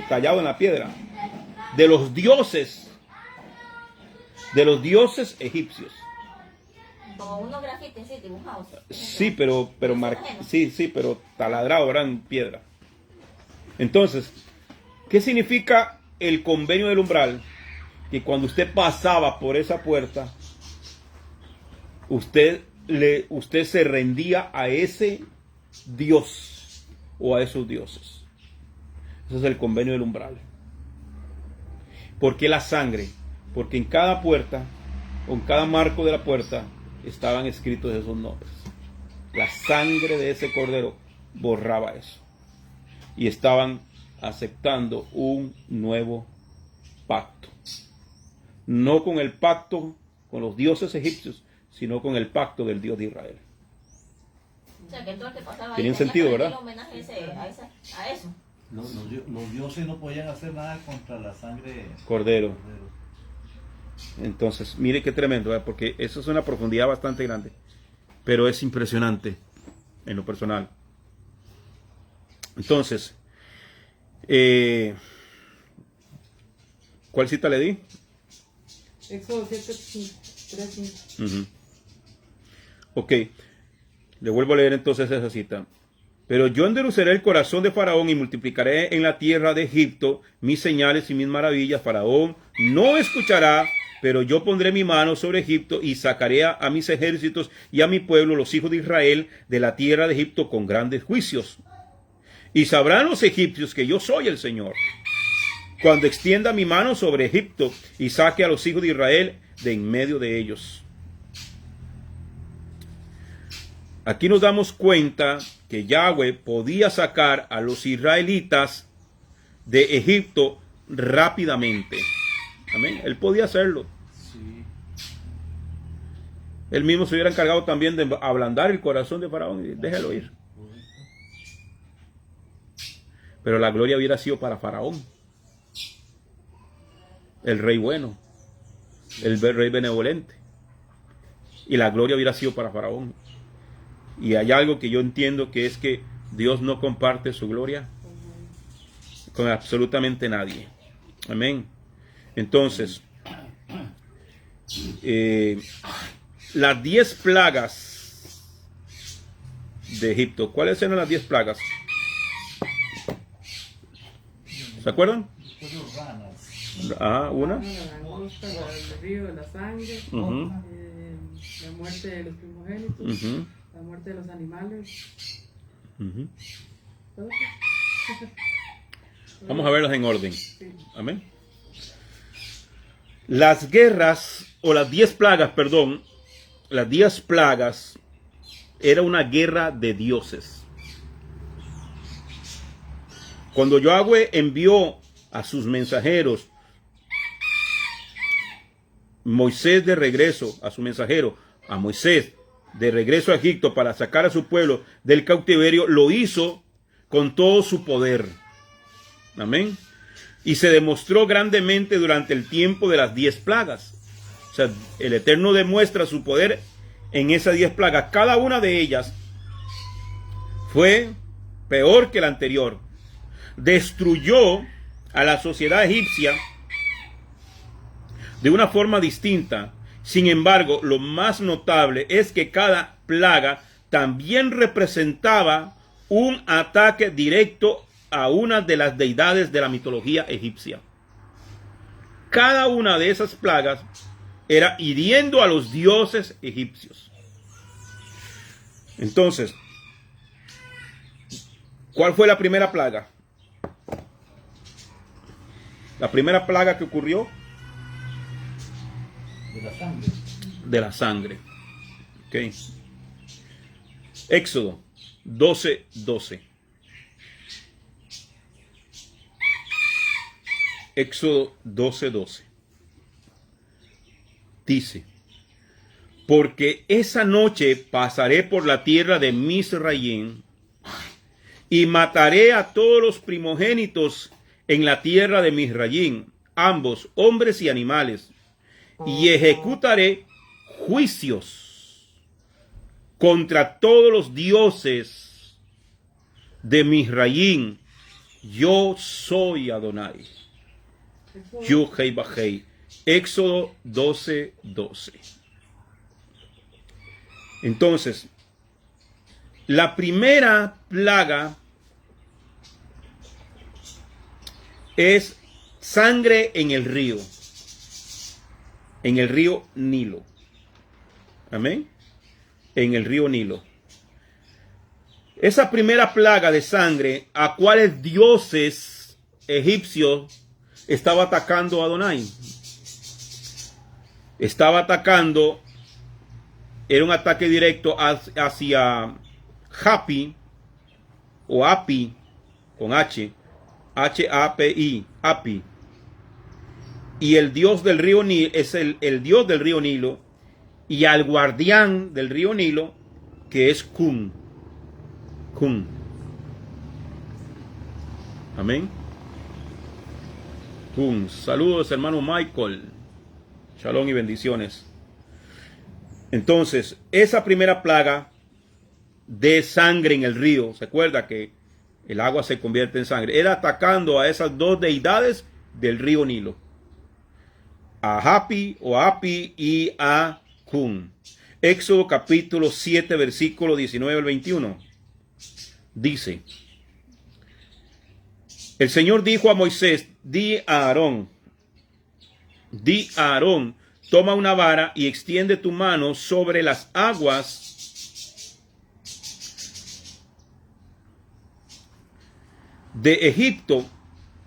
tallados en la piedra. De los dioses egipcios. Como unos grafitis, sí, dibujados. Sí, pero pero taladrado, era en piedra. Entonces, ¿qué significa el convenio del umbral? Que cuando usted pasaba por esa puerta, usted se rendía a ese Dios o a esos dioses. Ese es el convenio del umbral. ¿Por qué la sangre? Porque en cada puerta, o en cada marco de la puerta, estaban escritos esos nombres. La sangre de ese cordero borraba eso. Y estaban aceptando un nuevo pacto. No con el pacto con los dioses egipcios, sino con el pacto del Dios de Israel. O sea, que todo el que pasaba Tiene ahí sentido, tenía que ¿verdad? rendirle homenaje a eso. Los dioses no podían hacer nada contra la sangre Cordero. Entonces, mire qué tremendo, ¿verdad? Porque eso es una profundidad bastante grande. Pero es impresionante en lo personal. Entonces, ¿cuál cita le di? Éxodo 7:3. Uh-huh. Ok, le vuelvo a leer entonces esa cita. Pero yo endureceré el corazón de Faraón y multiplicaré en la tierra de Egipto mis señales y mis maravillas. Faraón no escuchará, pero yo pondré mi mano sobre Egipto y sacaré a mis ejércitos y a mi pueblo, los hijos de Israel, de la tierra de Egipto con grandes juicios. Y sabrán los egipcios que yo soy el Señor, cuando extienda mi mano sobre Egipto y saque a los hijos de Israel de en medio de ellos. Aquí nos damos cuenta que Yahweh podía sacar a los israelitas de Egipto rápidamente. Amén. Él podía hacerlo. Sí. Él mismo se hubiera encargado también de ablandar el corazón de Faraón y déjelo ir. Pero la gloria hubiera sido para Faraón, el rey bueno, el rey benevolente. Y la gloria hubiera sido para Faraón. Y hay algo que yo entiendo, que es que Dios no comparte su gloria con absolutamente nadie. Amén. Entonces, las 10 plagas de Egipto. ¿Cuáles eran las 10 plagas? ¿Se acuerdan? Una. La langosta, el río de la sangre, Uh-huh. la muerte de los primogénitos, Uh-huh. la muerte de los animales. Uh-huh. ¿Todo? Vamos a verlas en orden. Sí. Amén. Las guerras, o las 10 plagas, perdón, las 10 plagas era una guerra de dioses. Cuando Yahweh envió a sus mensajeros, Moisés de regreso, a su mensajero, a Moisés de regreso a Egipto para sacar a su pueblo del cautiverio, lo hizo con todo su poder. Amén. Y se demostró grandemente durante el tiempo de las 10 plagas. O sea, el Eterno demuestra su poder en esas 10 plagas. Cada una de ellas fue peor que la anterior. Destruyó a la sociedad egipcia de una forma distinta. Sin embargo, lo más notable es que cada plaga también representaba un ataque directo a una de las deidades de la mitología egipcia. Cada una de esas plagas era hiriendo a los dioses egipcios. Entonces, ¿cuál fue la primera plaga? La primera plaga que ocurrió, De la sangre. de la sangre. Okay. Éxodo 12:12. Éxodo 12:12. Dice: porque esa noche pasaré por la tierra de Misraim y mataré a todos los primogénitos en la tierra de Misraim, ambos hombres y animales, y ejecutaré juicios contra todos los dioses de Misraim. Yo soy Adonai. Yuhei Bajei. Éxodo 12:12. Entonces, la primera plaga es sangre en el río Nilo. Amén. En el río Nilo. Esa primera plaga de sangre, a cuáles dioses egipcios estaba atacando a Adonai. Estaba atacando, era un ataque directo hacia Hapi o Api con H, H-A-P-I, Api. Y el dios del río Nilo es el dios del río Nilo, y al guardián del río Nilo, que es Kun. Kun. Amén. Kun. Saludos, hermano Michael. Shalom y bendiciones. Entonces, esa primera plaga de sangre en el río, ¿se acuerda que el agua se convierte en sangre? Era atacando a esas dos deidades del río Nilo, a Hapi o Api y a Kun. Éxodo capítulo 7, versículo 19 al 21. Dice: el Señor dijo a Moisés: di a Aarón, toma una vara y extiende tu mano sobre las aguas de Egipto,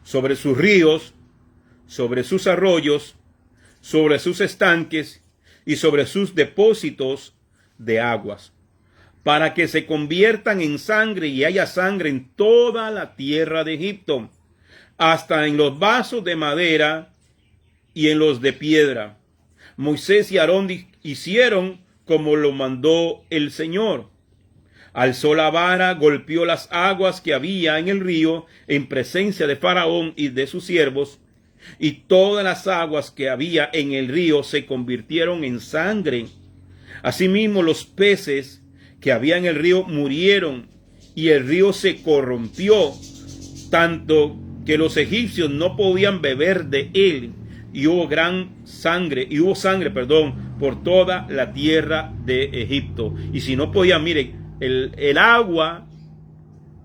sobre sus ríos, sobre sus arroyos, sobre sus estanques y sobre sus depósitos de aguas, para que se conviertan en sangre y haya sangre en toda la tierra de Egipto, hasta en los vasos de madera y en los de piedra. Moisés y Aarón hicieron como lo mandó el Señor. Alzó la vara, golpeó las aguas que había en el río en presencia de Faraón y de sus siervos, y todas las aguas que había en el río se convirtieron en sangre. Asimismo, los peces que había en el río murieron, y el río se corrompió, tanto que los egipcios no podían beber de él, y hubo sangre por toda la tierra de Egipto. Y si no podían, miren, el agua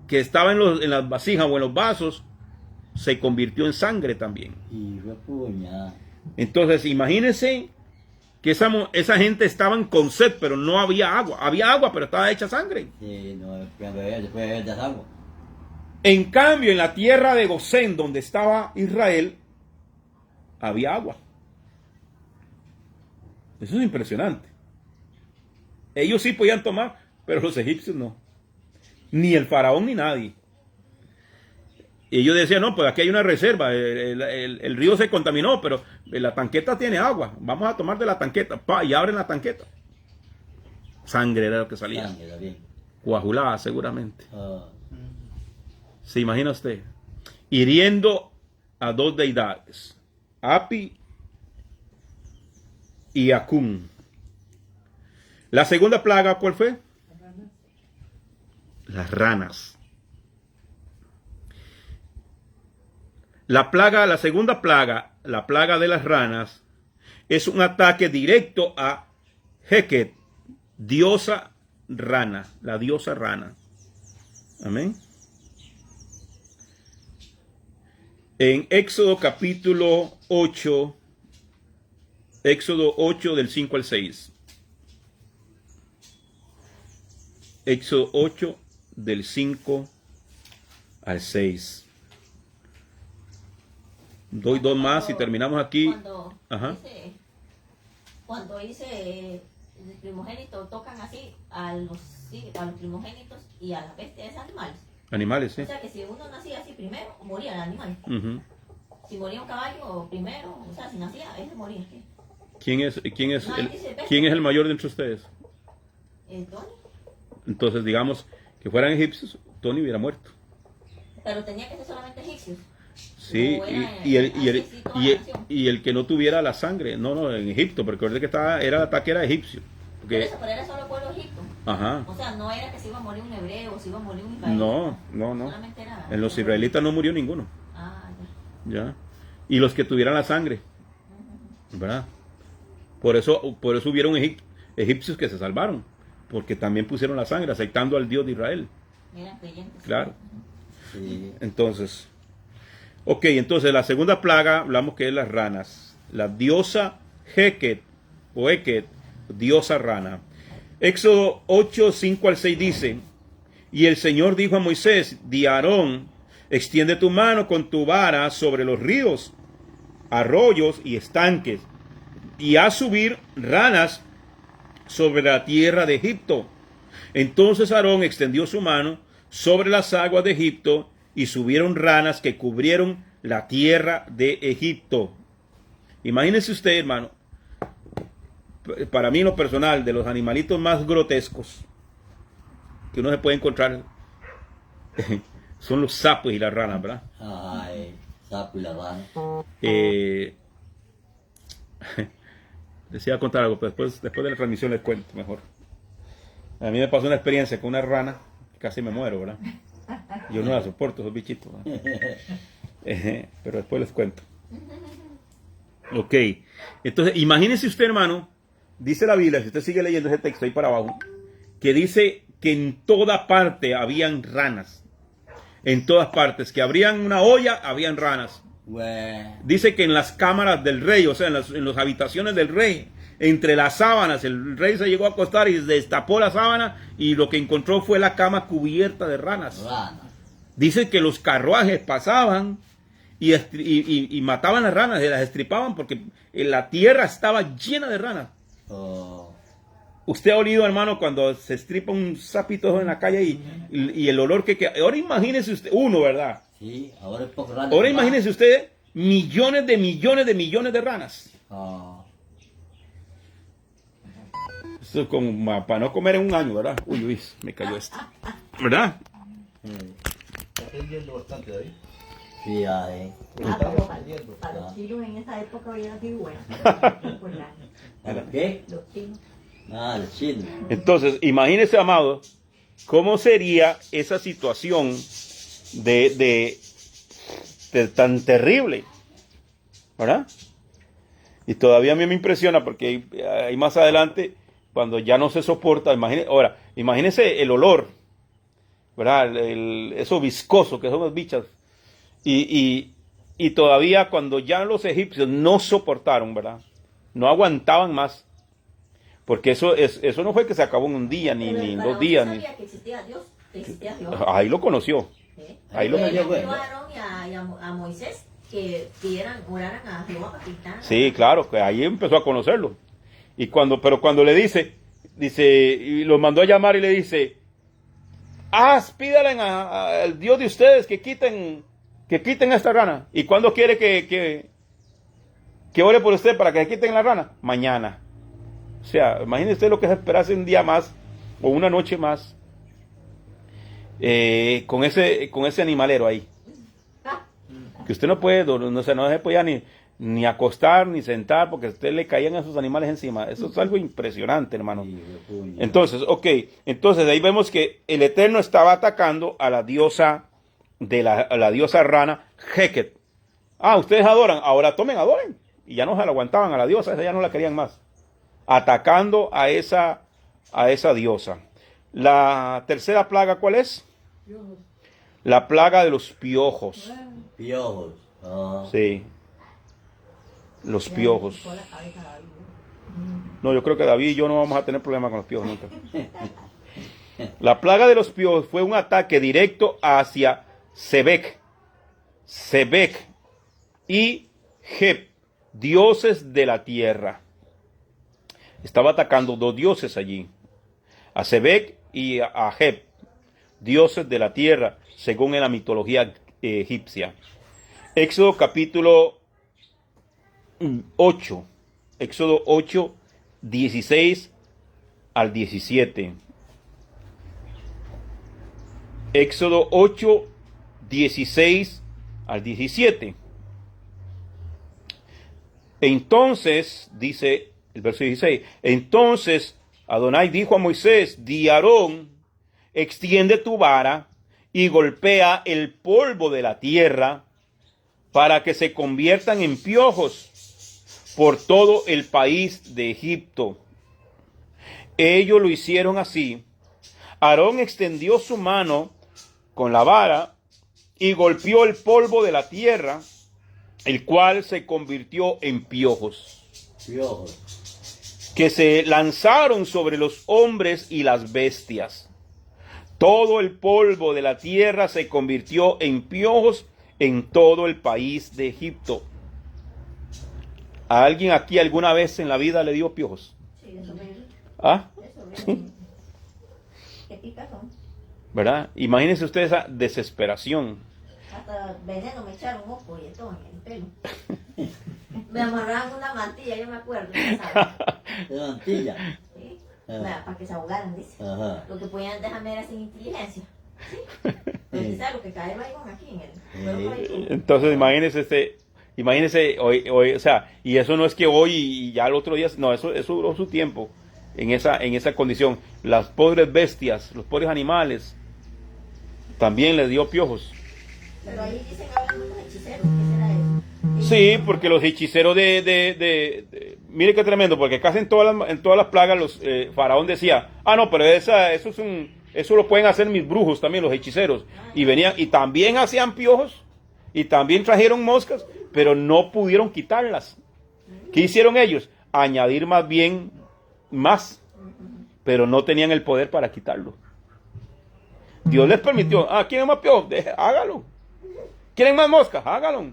que estaba en las vasijas o en los vasos se convirtió en sangre también. Y fue puña. Entonces, imagínense que esa gente estaban con sed, pero no había agua. Había agua, pero estaba hecha sangre. Sí, no, después de beber de agua. En cambio, en la tierra de Gosén, donde estaba Israel, había agua. Eso es impresionante. Ellos sí podían tomar pero los egipcios no. Ni el faraón ni nadie. Y ellos decían, no, pues aquí hay una reserva, el río se contaminó, pero la tanqueta tiene agua, vamos a tomar de la tanqueta, y abren la tanqueta. Sangre era lo que salía. Sangre también. Coagulada seguramente. Ah, ¿Se imagina usted? Hiriendo a dos deidades, Api y Acún. La segunda plaga, ¿cuál fue? Las ranas. La segunda plaga, la plaga de las ranas, es un ataque directo a Heket, diosa rana, la diosa rana. Amén. En Éxodo capítulo 8, Éxodo 8 del 5 al 6. Éxodo 8 del 5 al 6. Doy dos más y terminamos aquí. Ajá. Cuando dice el primogénito, tocan así a los primogénitos y a las bestias animales. Animales, sí. O sea que si uno nacía así primero, moría el animal. Ujú. Si moría un caballo primero, o sea, si nacía, ese moría. ¿Quién es No, dice quién es el mayor de entre ustedes? Tony. Entonces, digamos que fueran egipcios, Tony hubiera muerto. Pero tenía que ser solamente egipcios. Sí, O era y así, toda la nación. el que no tuviera la sangre, no, en Egipto, porque recuerde que el ataque era egipcio. Por Porque, eso, pero era solo el pueblo de Egipto. ajá, O sea, no era que se iba a morir un hebreo, se iba a morir un israelita. no. Solamente era... En los israelitas no murió ninguno, Ah, ya. ¿ya? Y los que tuvieran la sangre, ¿verdad? Por eso hubieron egipcios que se salvaron, porque también pusieron la sangre, aceptando al Dios de Israel. Eran creyentes. Claro. sí. Entonces, entonces la segunda plaga hablamos que es las ranas. La diosa Heket o Eket, diosa rana. Éxodo 8, 5 al 6 dice: y el Señor dijo a Moisés, di a Aarón, extiende tu mano con tu vara sobre los ríos, arroyos y estanques, y haz subir ranas sobre la tierra de Egipto. Entonces Aarón extendió su mano sobre las aguas de Egipto, y subieron ranas que cubrieron la tierra de Egipto. Imagínense usted, hermano, para mí en lo personal, de los animalitos más grotescos que uno se puede encontrar, son los sapos y las ranas, ¿verdad? Ay, sapo y la rana. Les iba a contar algo, pero después de la transmisión les cuento mejor. A mí me pasó una experiencia con una rana, casi me muero, ¿verdad? Yo no la soporto, esos bichitos, ¿verdad? Pero después les cuento. Ok, entonces imagínese usted, hermano, dice la Biblia, si usted sigue leyendo ese texto ahí para abajo, que dice que en toda parte habían ranas. En todas partes, que abrían una olla, habían ranas. Bueno, Dice que en las cámaras del rey, o sea, en las habitaciones del rey, entre las sábanas, el rey se llegó a acostar y destapó la sábana y lo que encontró fue la cama cubierta de ranas. rana. Dice que los carruajes pasaban y mataban las ranas, y las estripaban porque la tierra estaba llena de ranas. Oh, Usted ha olido, hermano, cuando se estripa un sapito en la calle y el olor que queda. Ahora imagínese usted, ¿verdad? sí, ahora es poco rana. Ahora imagínese usted millones de ranas. Ah, Esto es como para no comer en un año, ¿verdad? Uy, me cayó esto. ¿Verdad? Está aprendiendo bastante, David. sí, ay. Estamos aprendiendo. Para los chinos en esa época había sido bueno. ¿Para qué? Los chinos. Ah, el chino. Entonces, imagínese, amado, cómo sería esa situación de tan terrible, ¿verdad? Y todavía a mí me impresiona porque ahí más adelante, cuando ya no se soporta, imagínese el olor, ¿verdad? Eso viscoso que son las bichas. Y todavía cuando ya los egipcios no soportaron, ¿verdad? No aguantaban más. Porque eso no fue que se acabó en un día, ni en 2 días. Sabía que existía Dios, que existía Dios. Ahí lo conoció. ¿Sí? Ahí lo Le metió, pidió güey. a Aarón y a Moisés que oraran a Jehová para quitar. Sí, claro, que ahí empezó a conocerlo. Pero cuando le dice, dice, y los mandó a llamar y le dice, pídale al Dios de ustedes que quiten a esta rana. ¿Y cuándo quiere que ore por usted para que quiten la rana? Mañana. O sea, imagínese usted lo que es esperarse un día más o una noche más con ese animalero ahí. Que usted no puede, no se puede ni acostar ni sentar porque a usted le caían esos animales encima. Eso es algo impresionante, hermano. Entonces, entonces ahí vemos que el Eterno estaba atacando a la diosa a la diosa rana Heket. Ustedes adoran, ahora adoren. Y ya no se la aguantaban a la diosa, esa ya no la querían más. Atacando a esa diosa. La tercera plaga, ¿cuál es? Piojos. La plaga de los piojos. Piojos. Sí. Los Ya piojos. le picó la cabeza a David. No, yo creo que David y yo no vamos a tener problema con los piojos nunca. La plaga de los piojos fue un ataque directo hacia Sebek y Heb, dioses de la tierra. Estaba atacando dos dioses allí, a Sebek y a Heb, dioses de la tierra, según en la mitología egipcia. Éxodo capítulo 8, Éxodo 8, 16 al 17. Éxodo 8, 16 al 17. Entonces, dice el verso 16, entonces Adonai dijo a Moisés, di a Aarón, extiende tu vara y golpea el polvo de la tierra para que se conviertan en piojos por todo el país de Egipto. Ellos lo hicieron así. Aarón extendió su mano con la vara y golpeó el polvo de la tierra, el cual se convirtió en piojos, que se lanzaron sobre los hombres y las bestias. Todo el polvo de la tierra se convirtió en piojos en todo el país de Egipto. ¿A alguien aquí alguna vez en la vida le dio piojos? Sí, eso me... ¿Ah? Eso me... ¿Qué picas son? ¿Verdad? Imagínense ustedes esa desesperación. Hasta veneno me echaron moco y todo en el pelo. Me amarraban una mantilla, yo me acuerdo. De mantilla. ¿Sí? Para que se ahogaran, dice. Ajá. Lo que podían dejarme era sin inteligencia. ¿Sí? Pero quizás lo que cae va aquí en el cuerpo ahí. Entonces imagínense hoy, o sea, y eso no es que hoy y ya el otro día, no, eso duró su tiempo en esa condición. Las pobres bestias, los pobres animales, también les dio piojos. Pero ahí dicen que hablan unos hechiceros, ¿qué será eso? Sí, porque los hechiceros mire qué tremendo, porque casi en todas las plagas los faraón decía, no, pero eso lo pueden hacer mis brujos también, los hechiceros. Y venían, y también hacían piojos, y también trajeron moscas, pero no pudieron quitarlas. ¿Qué hicieron ellos? Añadir más, pero no tenían el poder para quitarlo. Dios les permitió, ¿quieren más piojos? Hágalo. ¿Quieren más moscas? Hágalo.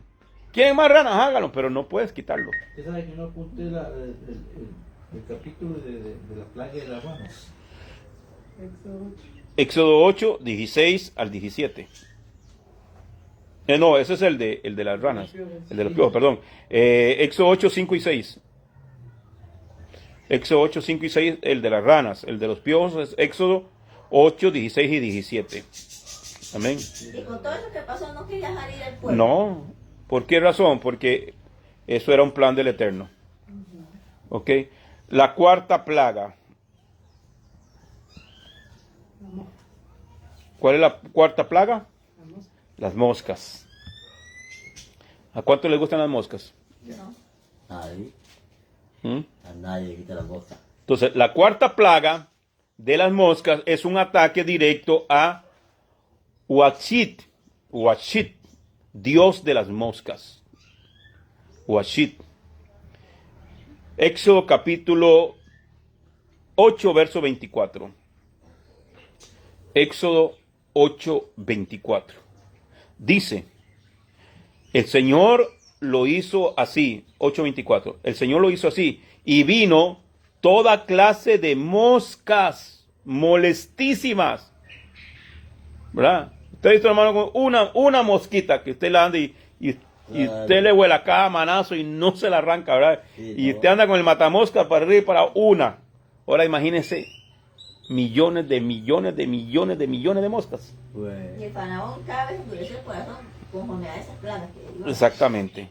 ¿Quieren más ranas? Hágalo, pero no puedes quitarlo. ¿Usted sabe que no apunté el capítulo de la plaga de las ranas? Éxodo 8, 16 al 17. No, ese es el de las ranas. El de los piojos, perdón. Éxodo 8, 5 y 6. Éxodo 8, 5 y 6, el de las ranas. El de los piojos es Éxodo 8, 16 y 17. Amén. Y con todo eso que pasó, no quería dejar ir al pueblo. No. ¿Por qué razón? Porque eso era un plan del Eterno. ¿Ok? La cuarta plaga. ¿Cuál es la cuarta plaga? Las moscas. ¿A cuánto les gustan las moscas? No. Nadie. ¿Mm? A nadie le quita la boca. Entonces, la cuarta plaga de las moscas es un ataque directo a Uachit, Dios de las moscas. Uachit. Éxodo capítulo 8, verso 24. Éxodo 8, 24. Dice, el Señor lo hizo así, 8:24, el Señor lo hizo así, y vino toda clase de moscas molestísimas. ¿Verdad? Usted ha visto, hermano, con una mosquita que usted la anda y usted le huele a cada manazo y no se la arranca, ¿verdad? Sí, Y no. usted anda con el matamosca para arriba y para una. Ahora imagínese millones de moscas. Y Pues, el faraón cada vez endureció el corazón conforme a esas plagas que iban. Exactamente.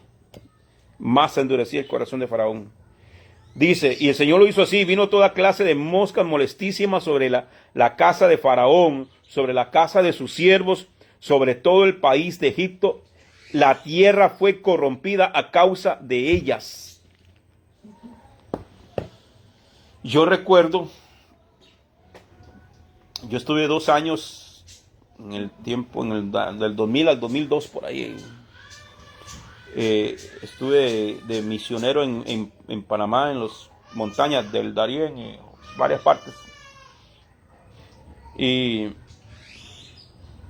Más se endurecía el corazón de Faraón. Dice, y el Señor lo hizo así, vino toda clase de moscas molestísimas sobre la casa de Faraón, sobre la casa de sus siervos, sobre todo el país de Egipto. La tierra fue corrompida a causa de ellas. Yo recuerdo, yo estuve 2 años en el tiempo, del 2000 al 2002 por ahí. Estuve de misionero en Panamá, en las montañas del Darién, en varias partes. Y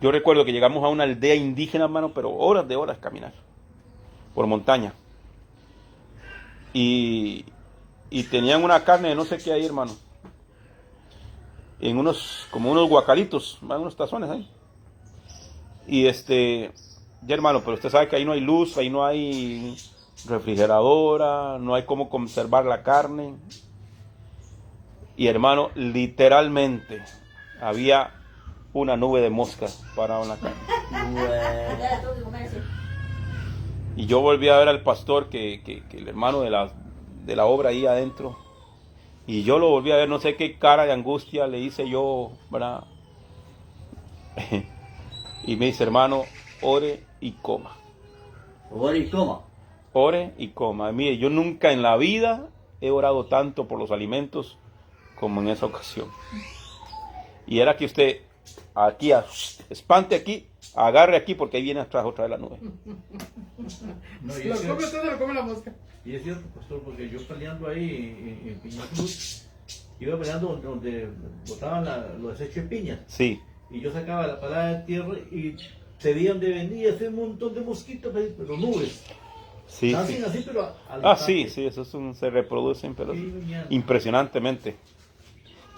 yo recuerdo que llegamos a una aldea indígena, hermano, pero horas de horas caminar por montaña. Y tenían una carne de no sé qué ahí, hermano. En como unos guacalitos, unos tazones ahí. Y ya hermano, pero usted sabe que ahí no hay luz, ahí no hay refrigeradora, no hay cómo conservar la carne. Y hermano, literalmente había una nube de moscas parada en la carne. pues, Ya la tuve que comer así. Y yo volví a ver al pastor, que el hermano de la obra ahí adentro. Y yo lo volví a ver, no sé qué cara de angustia le hice yo, ¿verdad? Y me dice, hermano, ore y coma. ora y coma. Ore y coma. Mire, yo nunca en la vida he orado tanto por los alimentos como en esa ocasión. Y era que usted aquí, espante aquí, agarre aquí porque ahí viene atrás otra vez la nube. No, y Lo es come cierto, todo, lo come la mosca. y es cierto, pastor, porque yo peleando ahí en Piña Cruz, iba peleando donde botaban los desechos de piña. Sí, Y yo sacaba la palada de tierra y se veían de venir ese montón de mosquitos, pero nubes. sí, Así, sí. así, pero al Ah, instante. sí, sí, eso se reproducen, pero Sí, mañana. impresionantemente.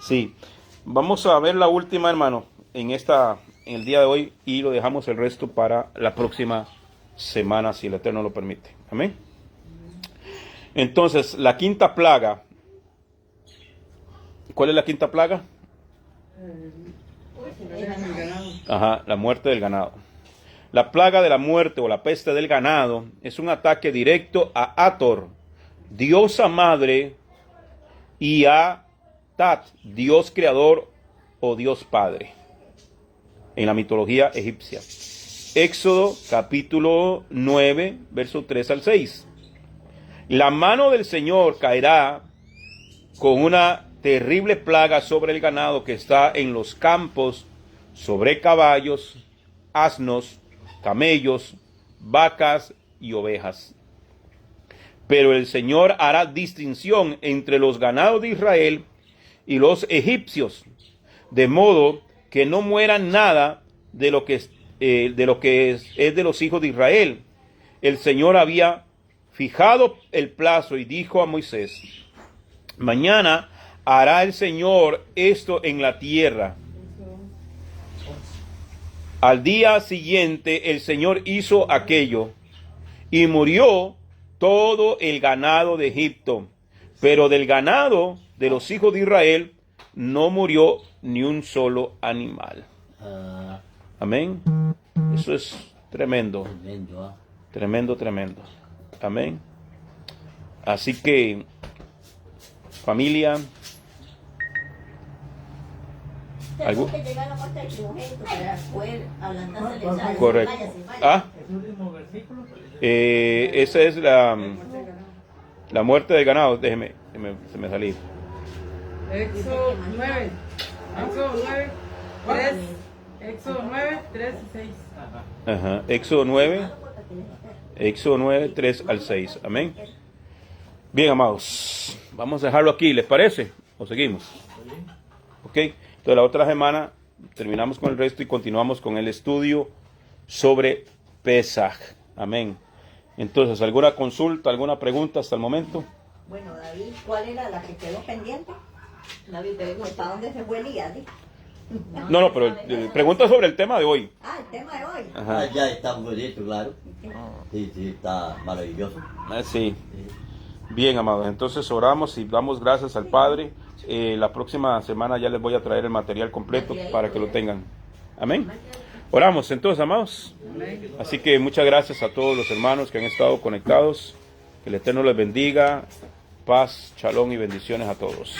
Sí. Vamos a ver la última, hermano, en el día de hoy, y lo dejamos el resto para la próxima semana, si el Eterno lo permite. Amén. Entonces, la quinta plaga. ¿Cuál es la quinta plaga? El ganado. Ajá, la muerte del ganado. La plaga de la muerte o la peste del ganado es un ataque directo a Hathor, diosa madre, y a Tat, dios creador o dios padre, en la mitología egipcia. Éxodo capítulo 9, verso 3 al 6. La mano del Señor caerá con una terrible plaga sobre el ganado que está en los campos, sobre caballos, asnos, camellos, vacas y ovejas. Pero el Señor hará distinción entre los ganados de Israel y los egipcios, de modo que no mueran nada de lo que es de los hijos de Israel. El Señor había fijado el plazo y dijo a Moisés: mañana hará el Señor esto en la tierra. Al día siguiente el Señor hizo aquello y murió todo el ganado de Egipto, pero del ganado de los hijos de Israel no murió ni un solo animal. Ah, Amén. Eso es tremendo, tremendo, ¿ah? tremendo, tremendo. Amén. Así que, familia, Tenemos que llegar a la muerte del primogénito para poder ablandarse el ensayo. correcto. Váyase. Ah, El último versículo. esa es la muerte del ganado. Déjeme, se me salí. Éxodo 9. Éxodo 9, 3. Éxodo 9, 3 y 6. Ajá. Éxodo 9, 3 al 6. Amén. Bien, amados, vamos a dejarlo aquí, ¿les parece? ¿O seguimos? Ok, entonces la otra semana terminamos con el resto y continuamos con el estudio sobre Pesaj. Amén. Entonces, ¿alguna consulta, alguna pregunta hasta el momento? Bueno, David, ¿cuál era la que quedó pendiente? David, te digo, ¿Para dónde se fue Elías? Di? No, pero pregunta sobre el tema de hoy. Ah, el tema de hoy. Ajá. Ah, ya está muy bonito, claro. Sí, sí, está maravilloso. Sí. Sí. Bien, amados. Entonces oramos y damos gracias al Padre. La próxima semana ya les voy a traer el material completo para que lo tengan. Amén. Oramos entonces, amados. Así que muchas gracias a todos los hermanos que han estado conectados. Que el Eterno les bendiga. Paz, shalom y bendiciones a todos.